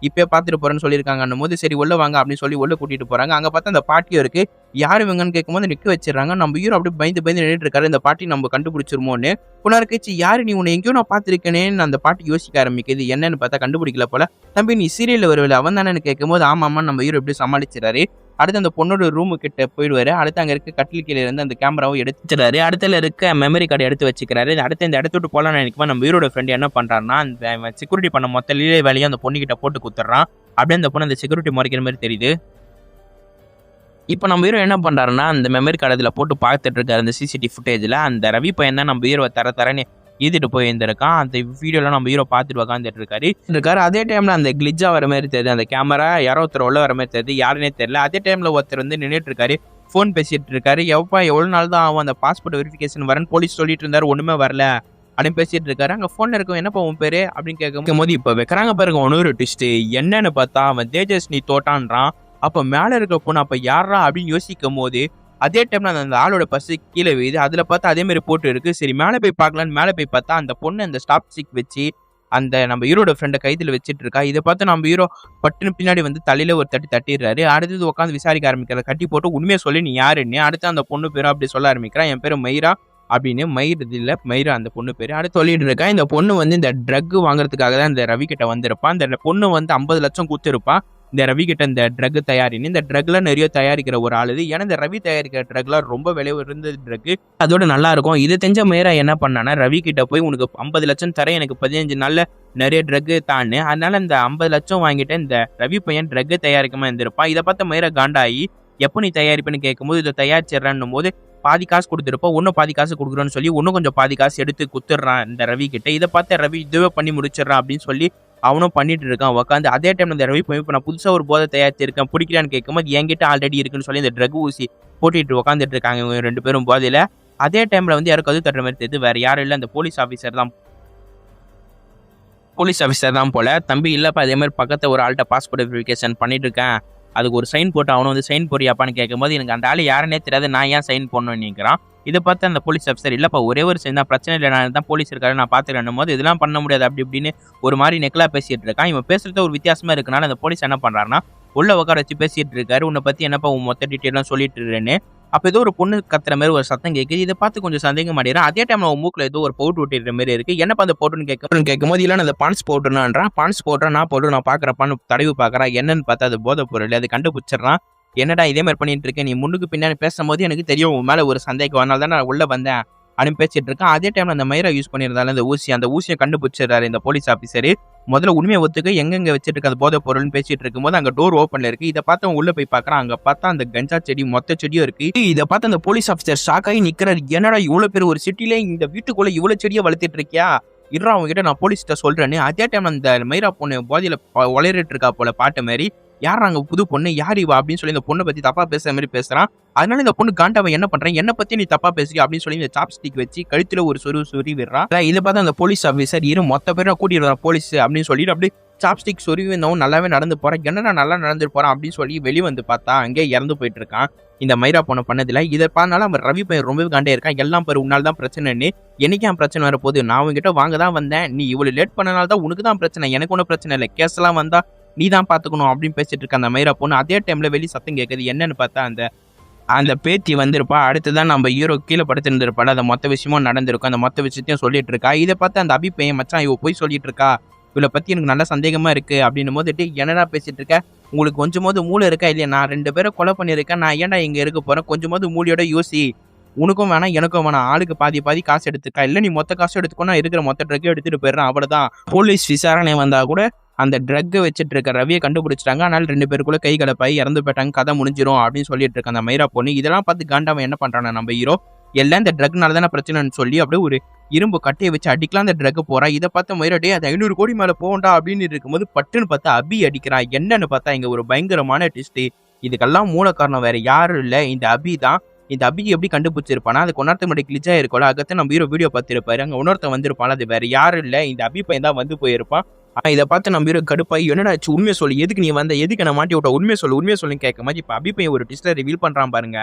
இப்போ பார்த்துட்டு போறேன்னு சொல்லியிருக்காங்கன்னும் போது சரி உள்ள வாங்க அப்படின்னு சொல்லி உள்ள கூட்டிட்டு போறாங்க. அங்கே பார்த்தா அந்த பாட்டியும் இருக்கு. யார் இவங்கன்னு கேட்கும்போது நிற்க வச்சிடறாங்க. நம்ம ஹீரோ அப்படியே பயந்து நின்றுட்டு இருக்காரு. இந்த பாட்டி நம்ம கண்டுபிடிச்சிருமோன்னு. புனர் கழிச்சு யாரு நீ, உன்னை எங்கேயோ நான் பார்த்துருக்கேனேன்னு அந்த பாட்டி யோசிக்க ஆரம்பிக்குது. என்னன்னு பார்த்தா கண்டுபிடிக்கல போல. தம்பி நீ சீரியலில் வருவில்ல அவன் தானேன்னு கேட்கும்போது ஆமாம்மா நம்ம ஹீரோ எப்படி சமாளிச்சிடறாரு. அடுத்து அந்த பொண்ணோட ரூமு கிட்ட போயிடுவாரு. அடுத்து அங்கே இருக்க கட்டில் கீழே இருந்து அந்த கேமராவும் எடுத்துறாரு. அடுத்துல இருக்க மெமரி கார்டு எடுத்து வச்சுக்கிறாரு. அடுத்து இந்த இடத்த விட்டு போகலான்னு நினைக்குமா நம்ம ஹீரோட ஃப்ரெண்ட் என்ன பண்றாருன்னா அந்த செக்யூரிட்டி பண்ண மொத்த லீலை வேலையும் அந்த பொண்ணு கிட்ட போட்டு குத்துறான். அப்படியே அந்த பொண்ணு அந்த செக்யூரிட்டி மறைக்கிற மாதிரி தெரியுது. இப்போ நம்ம ஹீரோ என்ன பண்றாருன்னா அந்த மெமரி கார்டு அதில் போட்டு பார்த்துட்டு இருக்காரு. அந்த சிசிடிவி ஃபுட்டேஜில் அந்த ரவி பையன் தான் நம்ம ஹீரோவை தரன்னு ஈதிட்டு போய் இருந்திருக்கான். அந்த வீடியோலாம் நம்ம ஹீரோ பார்த்துட்டு உட்காந்துட்டு இருக்காரு. அதே டைம்ல அந்த கிளிட்ஜா வர மாதிரி தெரியுது. அந்த கேமரா யாரோ ஒருத்தர் உள்ள வர மாதிரி தெரியுது, யாருன்னே தெரியல. அதே டைம்ல ஒருத்தர் வந்து நின்றுட்டு இருக்காரு, ஃபோன் பேசிட்டு இருக்காரு. எவ்வளோ நாள் தான் ஆகும் அந்த பாஸ்போர்ட் வெரிஃபிகேஷன் வரேன்னு போலீஸ் சொல்லிட்டு இருந்தாரு, ஒண்ணுமே வரல அப்படின்னு பேசிட்டு இருக்காரு. அங்கே ஃபோன்ல இருக்கும் என்னப்பா உன் பேரு அப்படின்னு கேட்கும் போது இப்போ வைக்கிறாங்க பாருங்க ஒன்னொரு ட்விஸ்ட். என்னன்னு பார்த்தா அவன் தேஜஸ்னி தோட்டான்றான். அப்போ மேலே இருக்க பொண்ணு அப்போ யாரா அப்படின்னு யோசிக்கும் போது அதே டைம்ல அந்த ஆளோட பஸ்ஸு கீழே வீது. அதில் பார்த்தா அதே மாதிரி போட்டு இருக்கு. சரி மேலே போய் பார்க்கலான்னு மேலே போய் பார்த்தா அந்த பொண்ணு அந்த ஸ்டாப் ஸ்டிக் வச்சு அந்த நம்ம ஹீரோட ஃப்ரெண்டை கைத்தில் வச்சுட்டு இருக்கா. இதை பார்த்து நம்ம ஹீரோ பட்டுன்னு பின்னாடி வந்து தலையில ஒரு தட்டிடுறாரு. அடுத்தது உட்காந்து விசாரிக்க ஆரம்பிக்கிறத கட்டி போட்டு உண்மையை சொல்லி நீ யாருன்னு. அடுத்து அந்த பொண்ணு பேரும் அப்படி சொல்ல ஆரம்பிக்கிறான். என் பேரு மயிரா அப்படின்னு. மயிர் இல்லை மயிரா அந்த பொண்ணு பேரு. அடுத்து சொல்லிட்டு இருக்கா. இந்த பொண்ணு வந்து இந்த ட்ரக் வாங்குறதுக்காக தான் இந்த ரவி கிட்ட வந்திருப்பான். இந்த பொண்ணு வந்து 50 லட்சம் கொடுத்துருப்பான் இந்த ரவி கிட்ட இந்த ட்ரக் தயாரின்னு. இந்த ட்ரக்ல நிறைய தயாரிக்கிற ஒரு ஆளு. ஏன்னா இந்த ரவி தயாரிக்கிற ட்ரக்லாம் ரொம்ப விலை உயர்ந்த ட்ரக், அதோட நல்லா இருக்கும். இது தெரிஞ்ச மேரா என்ன பண்ணானா ரவி கிட்ட போய் உனக்கு 50 லட்சம் தரேன், எனக்கு 15 நாள்ல நிறைய ட்ரக் தான்னு. அதனால இந்த 50 லட்சம் வாங்கிட்டு இந்த ரவி பையன் ட்ரக் தயாரிக்காம இருந்திருப்பான். இதை பார்த்த மேரா காண்டாயி எப்போ நீ தயாரிப்புன்னு கேட்கும்போது இதை தயாரிச்சிடறான்னும் போது பாதி காசு கொடுத்துருப்போம், இன்னும் பாதி காசு கொடுக்குறோன்னு சொல்லி இன்னும் கொஞ்சம் பாதி காசு எடுத்து குத்துடுறான் இந்த ரவி கிட்ட. இதை பார்த்த ரவி இதுவே பண்ணி முடிச்சிடறான் அப்படின்னு சொல்லி அவனும் பண்ணிட்டு இருக்கான் உட்காந்து. அதே டைம்ல இந்த ரவி இப்போ நான் புதுசாக ஒரு போதை தயாரிச்சிருக்கேன் பிடிக்கிறான்னு கேட்கும்போது என்கிட்ட ஆல்ரெடி இருக்குன்னு சொல்லி இந்த ட்ரக் ஊசி போட்டிட்டு உட்காந்துட்டு இருக்காங்க இவங்க 2 பேரும் போதையில. அதே டைம்ல வந்து யாரும் கது தட்டுற மாதிரி தெரியுது. வேற யாரும் இல்லை, அந்த போலீஸ் ஆஃபீஸர் தான் போல. தம்பி இல்லப்பா அதே மாதிரி பக்கத்தில் ஒரு ஆள்கிட்ட பாஸ்போர்ட் வெரிஃபிகேஷன் பண்ணிட்டு இருக்கேன், அதுக்கு ஒரு சைன் போட்டு அவனும் வந்து சைன் போறியாப்பான்னு கேட்கும்போது எனக்கு அந்த ஆள் யாருன்னே தெரியாது, நான் ஏன் சைன் பண்ணணும்னு நினைக்கிறான். இதை பார்த்து அந்த போலீஸ் ஆஃபீஸர் இல்லப்பா ஒரே ஒரு சைன் தான், பிரச்சனை இல்லை, நான் தான் போலீஸ் இருக்காரு நான் பார்த்துக்கிறேன் போது இதெல்லாம் பண்ண முடியாது அப்படி இப்படின்னு ஒரு மாதிரி நெக்கலா பேசிட்டு இருக்கான். இவன் பேசுறது ஒரு வித்தியாசமா இருக்கனால அந்த போலீஸ் என்ன பண்றாருன்னா உள்ள உட்கார வச்சு பேசிட்டு இருக்காரு. உன்னை பத்தி என்னப்பா உன் மொத்த டீட்டெயிலாம் சொல்லிட்டு இருக்கேன்னு. அப்போ ஏதோ ஒரு பொண்ணு கத்துற மாதிரி ஒரு சத்தம் கேட்குது. இதை பார்த்து கொஞ்சம் சந்தேகம் அடைகிறான். அதே டைம்ல அவன் மூக்கில் ஏதோ ஒரு பவுடர் ஊட்டிடுற மாதிரி இருக்கு. என்னப்பா அந்த பவுடர்னு கேட்கும்போது இல்லை அந்த பான்ஸ் பவுடர்னான்றான். பான்ஸ் பவுடர் நான் போட்டு நான் பார்க்குறப்பான்னு தடவி பார்க்குறான். என்னன்னு பார்த்தா அது போதை பொருள். அது கண்டுபிடிச்சிடறான். என்னடா இதே மாதிரி பண்ணிட்டு இருக்கேன், நீ முன்னுக்கு பின்னாடி பேசும்போது எனக்கு தெரியும் உன் மேலே ஒரு சந்தேகம், அதனால தான் நான் உள்ள வந்தேன் அப்படின்னு பேசிட்டு இருக்கான். அதே டைம்ல அந்த மயிரை யூஸ் பண்ணியிருந்தாலும் அந்த ஊசியை கண்டுபிடிச்சிடறாரு இந்த போலீஸ் ஆஃபீஸர். முதல்ல உண்மையை ஒத்துக்க எங்கெங்க வச்சுட்டு இருக்க அந்த போதை பொருள்னு பேசிட்டு இருக்கும்போது அங்கே டோர் ஓப்பன்ல இருக்கு. இதை பார்த்து அவன் உள்ள போய் பார்க்கறான். அங்கே பார்த்தா அந்த கஞ்சா செடி மொத்த செடியும் இருக்கு. இதை பார்த்து அந்த போலீஸ் ஆஃபீஸர் ஷாக் ஆகி நிக்கிறாரு. என்னடா இவ்வளவு பேர் ஒரு சிட்டிலே இந்த வீட்டுக்குள்ள இவ்வளவு செடியை வளர்த்துட்டு இருக்கியா, இருறா அவங்க கிட்ட நான் போலீஸ்கிட்ட சொல்றேன்னு. அதே டைம்ல அந்த மயிரா பொண்ணு போதையில உளறிட்டு இருக்கா போல பாட்டு மாதிரி. யார் அங்க புது பொண்ணு, யார் இவா அப்படின்னு சொல்லி இந்த பொண்ணை பத்தி தப்பா பேசுற மாதிரி பேசுறான். அதனால இந்த பொண்ணு காண்டாவன் என்ன பண்றான், என்ன பத்தி நீ தப்பா பேசுறீ அப்படின்னு சொல்லி இந்த சாப்ஸ்டிக் வச்சு கழுத்துல ஒரு சொருவி விடுறான். இதை பார்த்து அந்த போலீஸ் ஆஃபீஸர் மொத்த பேரும் கூட்டிட்டு வரான் போலீஸ் அப்படின்னு சொல்லிட்டு அப்படியே சாப்ஸ்டிக் சொருவி நல்லாவே நடந்து போறான். என்னடா நல்லா நடந்துட்டு போறான் அப்படின்னு சொல்லி வெளியே வந்து பார்த்தா அங்கே இறந்து போயிட்டு இருக்கான் இந்த மயிரா பொண்ணு பண்ணதுல. இதை பார்த்தனால அவன் ரவி பையன் ரொம்பவே காண்டே இருக்கான். எல்லாம் பேர் உன்னால தான் பிரச்சனைன்னு, என்னைக்கு என் பிரச்சனை வர போகுது, நான் உங்ககிட்ட வாங்க தான் வந்தேன், நீ இவ்வளவு லேட் பண்ணனால தான் உனக்கு தான் பிரச்சனை, எனக்கு ஒன்றும் பிரச்சனை இல்லை, கேஸ் எல்லாம் வந்தா நீ தான் பாத்துக்கணும் அப்படின்னு பேசிட்டு இருக்க அந்த மயிரா பொண்ணு. அதே டைம்ல வெளியே சத்தம் கேட்குது. என்னன்னு பார்த்தா அந்த பேத்தி வந்திருப்பா. அடுத்துதான் நம்ம ஹீரோ கீழே படுத்திருந்திருப்பாள். அந்த மொத்த விஷயமும் நடந்திருக்கும். அந்த மொத்த விஷயத்தையும் சொல்லிட்டு இருக்கா. இதை பார்த்து அந்த அபி பையன் மச்சான் இவ போய் சொல்லிட்டு இருக்கா, இவளை பத்தி எனக்கு நல்ல சந்தேகமா இருக்கு அப்படின்னும் போது, டேய் என்னடா பேசிட்டு இருக்க, உங்களுக்கு கொஞ்சமாவது மூளை இருக்கா இல்லையா, நான் 2 பேரை கொலை பண்ணியிருக்கேன், நான் ஏன்டா இங்க இருக்க போறேன், கொஞ்சமாவது மூளையோட யோசி, உனக்கும் வேணாம் எனக்கும் வேணாம், ஆளுக்கு பாதி பாதி காசு எடுத்துக்கா, இல்ல நீ மொத்த காசு எடுத்துக்கோனா இருக்கிற மொத்த ட்ரக்கையும் எடுத்துட்டு போயிடுறான், அவ்வளவுதான். போலீஸ் விசாரணை வந்தா கூட அந்த ட்ரக்கை வச்சுட்டு இருக்க ரவியை கண்டுபிடிச்சிட்டாங்க. அதனால 2 பேருக்குள்ள கை கலப்பாய் இறந்து போயிட்டாங்க, கதை முடிஞ்சிரும் அப்படின்னு சொல்லிட்டு இருக்க அந்த மைரா பொண்ணு. இதெல்லாம் பார்த்து காண்டாவன் என்ன பண்றானா நம்ம ஹீரோ, எல்லாம் இந்த ட்ரக்னால தானே பிரச்சனைன்னு சொல்லி அப்படியே ஒரு இரும்பு கட்டையை வச்சு அடிக்கலாம் அந்த ட்ரக் போறா. இதை பார்த்த மைரா, டே அது 500 கோடி மேல போகண்டா அப்படின்னு இருக்கும்போது பட்டுன்னு பார்த்தா அபி அடிக்கிறான். என்னன்னு பார்த்தா இங்க ஒரு பயங்கரமான ட்விஸ்ட். இதுக்கெல்லாம் மூல காரணம் வேற யாரும் இல்ல, இந்த அபி தான். இந்த அபி எப்படி கண்டுபிடிச்சிருப்பானா, அது கொண்டாடத்து முன்னாடி கிளிச்சா இருக்கோல, அதுக்கு நம்ம ஹீரோ வீடியோ பார்த்துருப்பாரு, அங்க இன்னொருத்தன் வந்திருப்பான், அது வேற யாரும் இல்ல இந்த அபி பையன் தான் வந்து போயிருப்பான். இதை பார்த்து நம்ம ஹீரோ கடுப்பாய், என்னடா உண்மையை சொல்லு, எதுக்கு நீ வந்த, எதுக்கு நான் மாட்டி விட்ட, உண்மையை சொல்லுன்னு கேட்க மாதிரி இப்ப அபி பையன் ஒரு ட்விஸ்ட்ல ரிவீல் பண்றான் பாருங்க.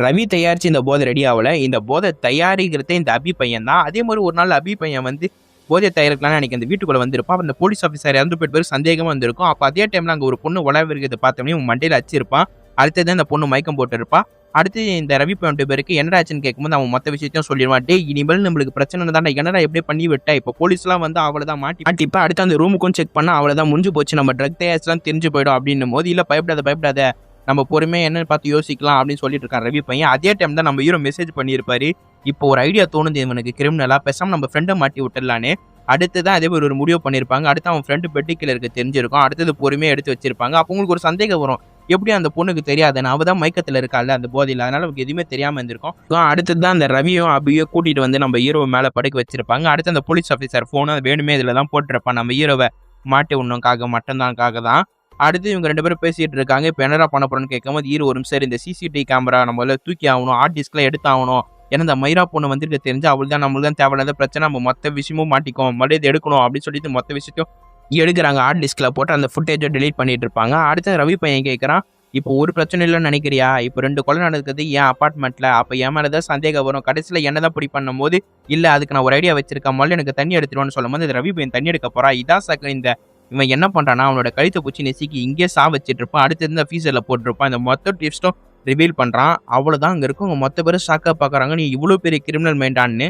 ரவி தயாரிச்சு இந்த போதை ரெடி ஆகல, இந்த போதை தயாரிக்கிறதே இந்த அபி பையன் தான். அதே மாதிரி ஒரு நாள் அபி பையன் வந்து போதை தயாரிக்கலாம்னு எனக்கு அந்த வீட்டுக்குள்ள வந்திருப்பான். அந்த போலீஸ் ஆஃபீஸர் இறந்து போயிட்டு பேருக்கு சந்தேகமா வந்திருக்கும். அப்ப அதே டைம்ல அங்க ஒரு பொண்ணு உலக பார்த்தோன்னே மண்டையில அச்சிருப்பான். அடுத்தது அந்த பொண்ணு மயக்கம் போட்டு இருப்பா. அடுத்து இந்த ரவி பையன் பேருக்கு என்னடா ஆச்சுன்னு கேட்கும்போது அவன் மொத்த விஷயத்தையும் சொல்லிடுவான். டே இனிமேல் நம்மளுக்கு பிரச்சனை தானே, என்னடா எப்படி பண்ணி விட்டா, இப்போ போலீஸ்லாம் வந்து அவளைதான் மாட்டிப்பா, அடுத்து அந்த ரூமுக்கும் செக் பண்ணா அவளைதான் முடிஞ்சு போச்சு, நம்ம ட்ரக் தயாரிச்சுலாம் தெரிஞ்சு போயிடும் அப்படின்னும் போது, இல்ல பயப்படாத நம்ம பொறுமையா என்னன்னு பார்த்து யோசிக்கலாம் அப்படின்னு சொல்லிட்டு இருக்கான் ரவி பையன். அதே டைம் தான் நம்ம ஹீரோ மெசேஜ் பண்ணியிருப்பாரு, இப்போ ஒரு ஐடியா தோணுது இவனுக்கு கிரிமினலா, பேசாம நம்ம ஃப்ரெண்டை மாட்டி விட்டுடலான்னு. அடுத்துதான் அதே மாதிரி ஒரு முடிவு பண்ணியிருப்பாங்க. அடுத்து அவன் ஃப்ரெண்டு பெட்டிக்கில் இருக்க தெரிஞ்சிருக்கும். அடுத்தது பொறுமையாக எடுத்து வச்சிருப்பாங்க. அப்போ உங்களுக்கு ஒரு சந்தேகம் வரும், எப்படி அந்த பொண்ணுக்கு தெரியாதுன்னு, அவ தான் மயக்கத்தில் இருக்காள் அந்த போதையில், அதனால அவருக்கு எதுவுமே தெரியாமல் இருந்திருக்கும். அடுத்தது தான் அந்த ரவியும் அபியும் கூட்டிட்டு வந்து நம்ம ஹீரோவை மேலே படுக்க வச்சிருப்பாங்க. அடுத்து அந்த போலீஸ் ஆஃபீஸர் ஃபோனை வேணுமே இதில் தான் போட்டிருப்பான், நம்ம ஹீரோவை மாட்டி விடணுக்காக மட்டும்தான்காக தான். அடுத்து இவங்க 2 பேரும் பேசிட்டு இருக்காங்க. இப்போ என்னடா பண்ண போறோன்னு கேட்கும்போது ஹீரோ ஒரு நிமிஷம் இந்த சிசிடிவி கேமரா நம்ம தூக்கி ஆகணும், ஹார்ட் டிஸ்க்லாம் எடுத்து ஆகணும், ஏன்னா இந்த மைரா பொண்ணு வந்துட்டு தெரிஞ்சு அவள் தான் நம்மளுக்கு தான் தேவையில்லாத பிரச்சனை, நம்ம மொத்த விஷயமும் மாட்டிக்கும், மறுபடியும் இதை எடுக்கணும் அப்படின்னு சொல்லிட்டு மொத்த விஷயத்தையும் எடுக்கிறாங்க. ஹார்ட் டிஸ்கில் போட்டு அந்த ஃபுட்டேஜை டெலீட் பண்ணிட்டு இருப்பாங்க. அடுத்து ரவி பையன் கேட்குறான், இப்போ ஒரு பிரச்சனை இல்லைன்னு நினைக்கிறியா, இப்போ 2 கொலை நடக்குது என் அப்பார்ட்மெண்ட்ல, அப்போ என் மேலே தான் சந்தேகம் வரும், கடைசியில் என்ன தான் பிடி பண்ணும் போது, இல்லை அதுக்கு நான் ஒரு ஐடியா வச்சிருக்கேன், முதல்ல எனக்கு தண்ணி எடுத்துருவான்னு சொல்லும் போது ரவி பையன் தண்ணி எடுக்க போறா. இதான் சாக்கு இந்த இவன் என்ன பண்றானா, அவனோட கழுத்தை பூச்சி நெசிக்கி இங்கே வச்சிட்டு இருப்பான். அடுத்து இந்த ஃபீஸரில் போட்டிருப்பான். இந்த மொத்த டிப்ஸ்டும் ரிவீல் பண்றான். அவ்வளவுதான் அங்க இருக்கும் மொத்த பேரும் ஷாக்கா பாக்குறாங்க, நீ இவ்வளவு பெரிய கிரிமினல் மைண்டான்னு.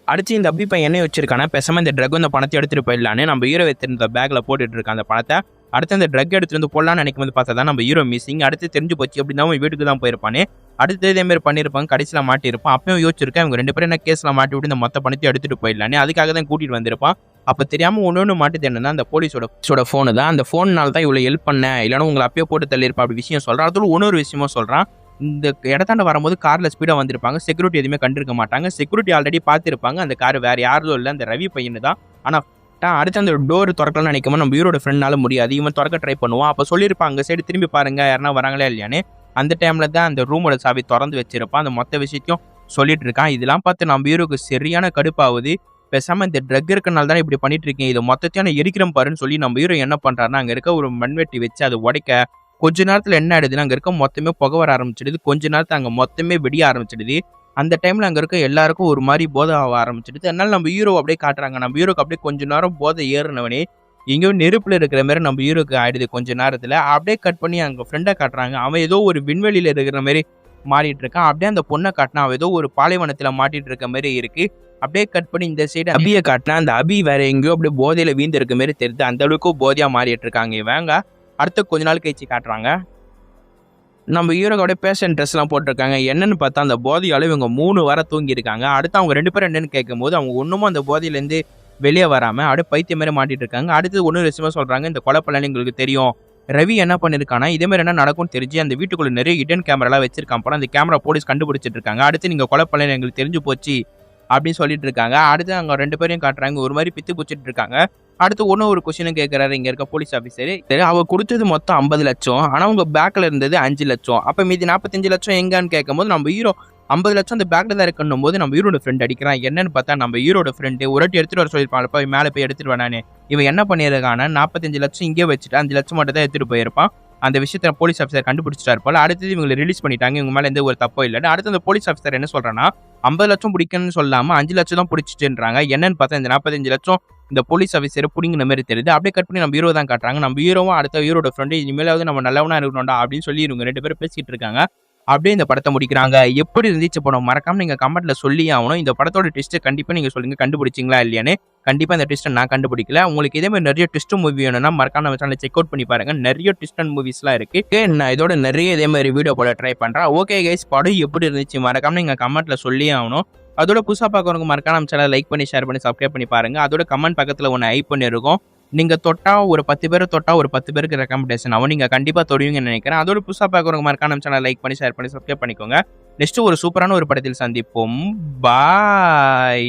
அடுத்து இந்த அபி பையன் என்ன வச்சிருக்கானா, பேசாம இந்த ட்ரக் இந்த பணத்தை எடுத்துட்டு போயிடலான்னு நம்ம ஹீரோ வைத்திருந்த பேக்ல போட்டுட்டு இருக்கான் அந்த பணத்தை. அடுத்து அந்த ட்ரக் எடுத்துட்டு வந்து போடலான்னு நினைக்கும் போது பார்த்தா தான் நம்ம ஹீரோ மிஸ்ஸிங். அடுத்து தெரிஞ்சு போச்சு அப்படின்னா அவன் வீட்டுக்கு தான் போயிருப்பானே. அடுத்து இதே மாதிரி பண்ணியிருப்பாங்க, கடைசியில் மாட்டியிருப்பான். அப்பயும் யோசிச்சிருக்கேன் இவங்க 2 பேரும் என்ன கேஸ்ல மாட்டி விட்டு இந்த மொத்த பணத்தை எடுத்துட்டு போயிடலான்னு, அதுக்காக தான் கூட்டிட்டு வந்திருப்பான். அப்போ தெரியாம ஒன்று மாட்டுது என்னன்னா, அந்த போலீஸோட ஃபோனு தான், அந்த ஃபோன்னால தான் இவ்வளோ ஹெல்ப் பண்ணேன், இல்லைன்னா உங்களை அப்பயே போட்டு தள்ளியிருப்பா அப்படி விஷயம் சொல்கிறான். அதுல இன்னொரு விஷயமும் சொல்கிறான், இந்த இடத்தாண்ட வரும்போது காரில் ஸ்பீடாக வந்திருப்பாங்க, செக்யூரிட்டி எதுவுமே கண்டிருக்க மாட்டாங்க, செக்யூரிட்டி ஆல்ரெடி பார்த்துருப்பாங்க, அந்த கார் வேறு யாரும் இல்லை அந்த ரவி பையனு தான். ஆனால் அடுத்து அந்த டோர் திறக்கலாம்னு நினைக்கும் நம்ம ஹீரோட ஃப்ரெண்ட்னால முடியாது, இவன் திறக்க ட்ரை பண்ணுவான். அப்போ சொல்லியிருப்பாங்க அங்கே சைடு திரும்பி பாருங்க யாருன்னா வராங்களா இல்லையான்னு. அந்த டைம்ல தான் அந்த ரூமோட சாவி திறந்து வச்சிருப்பான், அந்த மொத்த விஷயத்தையும் சொல்லிட்டு இருக்கான். இதெல்லாம் பார்த்து நம்ம ஹீரோக்கு சரியான கடுப்பாகுது. பேசாம இந்த ட்ரக் இருக்கனால தானே இப்படி பண்ணிட்டு இருக்கேன், இதை மொத்தத்தையும் நான் எரிக்கிறேன் பாருன்னு சொல்லி நம்ம ஹீரோ என்ன பண்றாருன்னா, அங்க இருக்க ஒரு மண்வெட்டி வச்சு அதை உடைக்க கொஞ்ச நேரத்துல என்ன ஆயிடுதுன்னா, அங்க இருக்க மொத்தமே புகை வர ஆரம்பிச்சிடுது. கொஞ்ச நேரத்துல அங்க மொத்தமே வெடிய ஆரம்பிச்சிடுது. அந்த டைம்ல அங்க இருக்க எல்லாருக்கும் ஒரு மாதிரி போதை ஆக ஆரம்பிச்சிடுது. அதனால நம்ம ஹீரோ அப்படியே காட்டுறாங்க, நம்ம ஹீரோக்கு அப்படியே கொஞ்ச நேரம் போதை ஏறினவனே எங்கேயோ நெருப்புல இருக்கிற மாதிரி நம்ம ஹீரோக்கு ஆயிடுது கொஞ்ச நேரத்துல. அப்படியே கட் பண்ணி அங்க ஃப்ரெண்டை காட்டுறாங்க, அவன் ஏதோ ஒரு விண்வெளியில இருக்கிற மாதிரி மாறிட்டு இருக்கான். அப்படியே அந்த பொண்ணை காட்டினா அவன் ஏதோ ஒரு பாலைவனத்துல மாட்டிட்டு இருக்க மாதிரி இருக்கு. அப்படியே கட் பண்ணி இந்த சைடு அபியை காட்டினா அந்த அபி வேற எங்கேயோ அப்படியே போதையில வீந்து இருக்க மாதிரி தெரியுது. அந்த அளவுக்கு போதையா மாறிட்டு இருக்காங்க இவங்க. அடுத்த கொஞ்ச நாள் கழிச்சு காட்டுறாங்க, நம்ம ஹீரோக்கு அப்படியே பேஷன் ட்ரெஸ்லாம் போட்டிருக்காங்க. என்னன்னு பார்த்தா அந்த போதையால இவங்க 3 வாரம் தூங்கி இருக்காங்க. அடுத்து அவங்க 2 பேரும் என்னன்னு கேட்கும் போது அவங்க ஒன்றுமும் அந்த போதையிலேருந்து வெளியே வராம அப்படியே பைத்தியம் மாதிரி மாட்டிட்டு இருக்காங்க. அடுத்து ஒன்று விஷயமா சொல்றாங்க, இந்த கொலை பண்ணலன்னு எங்களுக்கு தெரியும், ரவி என்ன பண்ணிருக்கானா இதே மாதிரி என்ன நடக்கும்னு தெரிஞ்சு அந்த வீட்டுக்குள்ள நிறைய ஹிடன் கேமராலாம் வச்சிருக்கான் போல, அந்த கேமரா போலீஸ் கண்டுபிடிச்சிட்டு இருக்காங்க. அடுத்து நீங்க கொலை பண்ணலன்னு எங்களுக்கு தெரிஞ்சு போச்சு அப்படின்னு சொல்லிட்டு இருக்காங்க. அடுத்து அவங்க 2 பேரையும் காட்டுறாங்க, ஒரு மாதிரி பித்து பிடிச்சிட்டு இருக்காங்க. அடுத்து ஒரு கொஸ்டினும் கேட்கறாரு இங்க இருக்க போலீஸ் ஆஃபீஸர், அவ கொடுத்தது மொத்தம் 50 லட்சம், ஆனா உங்க பேக்ல இருந்தது 5 லட்சம், அப்ப மீதி 45 லட்சம் எங்கன்னு கேட்கும் போது நம்ம ஹீரோ 50 லட்சம் அந்த பேக்ல தான் இருக்கணும் போது நம்ம ஹீரோட ஃப்ரெண்ட் அடிக்கிறான். என்னன்னு பார்த்தா நம்ம ஹீரோட ஃப்ரெண்டு ஒரு வாட்டி எடுத்துட்டு வர சொல்லியிருப்பான், மேலே போய் எடுத்துட்டு வேணானே. இவன் என்ன பண்ணியிருக்கான 45 லட்சம் இங்கே வச்சுட்டு 5 லட்சம் மட்டும் தான் எடுத்துட்டு போயிருப்பான். அந்த விஷயத்த போலீஸ் ஆஃபீஸர் கண்டுபிடிச்சிட்டாரு போல. அடுத்தது இவங்களை ரிலீஸ் பண்ணிட்டாங்க, இவங்க மேலே எந்த ஒரு தப்போ இல்லைன்னு. அடுத்து அந்த போலீஸ் ஆஃபீஸர் என்ன சொல்றான்னா 50 லட்சம் பிடிக்கணும்னு சொல்லாம 5 லட்சம் தான் பிடிச்சிட்டுன்றாங்க. என்னன்னு பார்த்தா இந்த 45 லட்சம் இந்த போலீஸ் ஆஃபீஸர் பிடிங்கிற மாதிரி தெரியுது. அப்படியே கட் பண்ணி நம்ம ஹீரோ தான் காட்டுறாங்க. நம்ம ஹீரோவும் அடுத்த ஹீரோட ஃப்ரெண்டு இனிமேலாவது நம்ம நல்லவனா இருக்கணும்டா அப்படின்னு சொல்லி இவங்க 2 பேரும் பேசிட்டு இருக்காங்க. அப்படியே இந்த படத்தை முடிக்கிறாங்க. எப்படி இருந்துச்சு படம்? மறக்காம நீங்க கமெண்ட்ல சொல்லியே ஆகணும். இந்த படத்தோட ட்விஸ்ட் கண்டிப்பா நீங்க சொல்லுங்க, கண்டுபிடிச்சீங்களா இல்லையான்னு. கண்டிப்பா இந்த ட்விஸ்ட்டை நான் கண்டுபிடிக்கல. உங்களுக்கு இதே மாதிரி நிறைய ட்விஸ்ட் மூவி வேணும்னா மறக்காம நம்ம சேனலை செக் அவுட் பண்ணி பாருங்க. நிறைய ட்விஸ்ட் அண்ட் மூவிஸ்லாம் இருக்கு. நான் இதோட நிறைய இதே மாதிரி வீடியோ போட ட்ரை பண்றேன். ஓகே கைஸ், படம் எப்படி இருந்துச்சு மறக்காம நீங்க கமெண்ட்ல சொல்லியே ஆகணும். அதோட புதுசா பார்க்குறவங்க மறக்காம நம்ம சேனலை லைக் பண்ணி, ஷேர் பண்ணி, சப்ஸ்கிரைப் பண்ணி பாருங்க. அதோட கமெண்ட் பக்கத்துல ஒன்று ஐ பண்ணிருக்கோம். நீங்க தொட்டா ஒரு 10 பேர் தொட்டா ஒரு 10 பேருக்கு ரெக்கமெண்டேஷன் ஆகும். நீங்க கண்டிப்பா தொடுவீங்கன்னு நினைக்கிறேன். அதோட புதுசா பார்க்குறவங்க மறக்காம நம்ம சேனலை லைக் பண்ணி, ஷேர் பண்ணி, சப்ஸ்கிரைப் பண்ணிக்கோங்க. நெக்ஸ்ட் ஒரு சூப்பரான ஒரு படத்தில் சந்திப்போம். பாய்.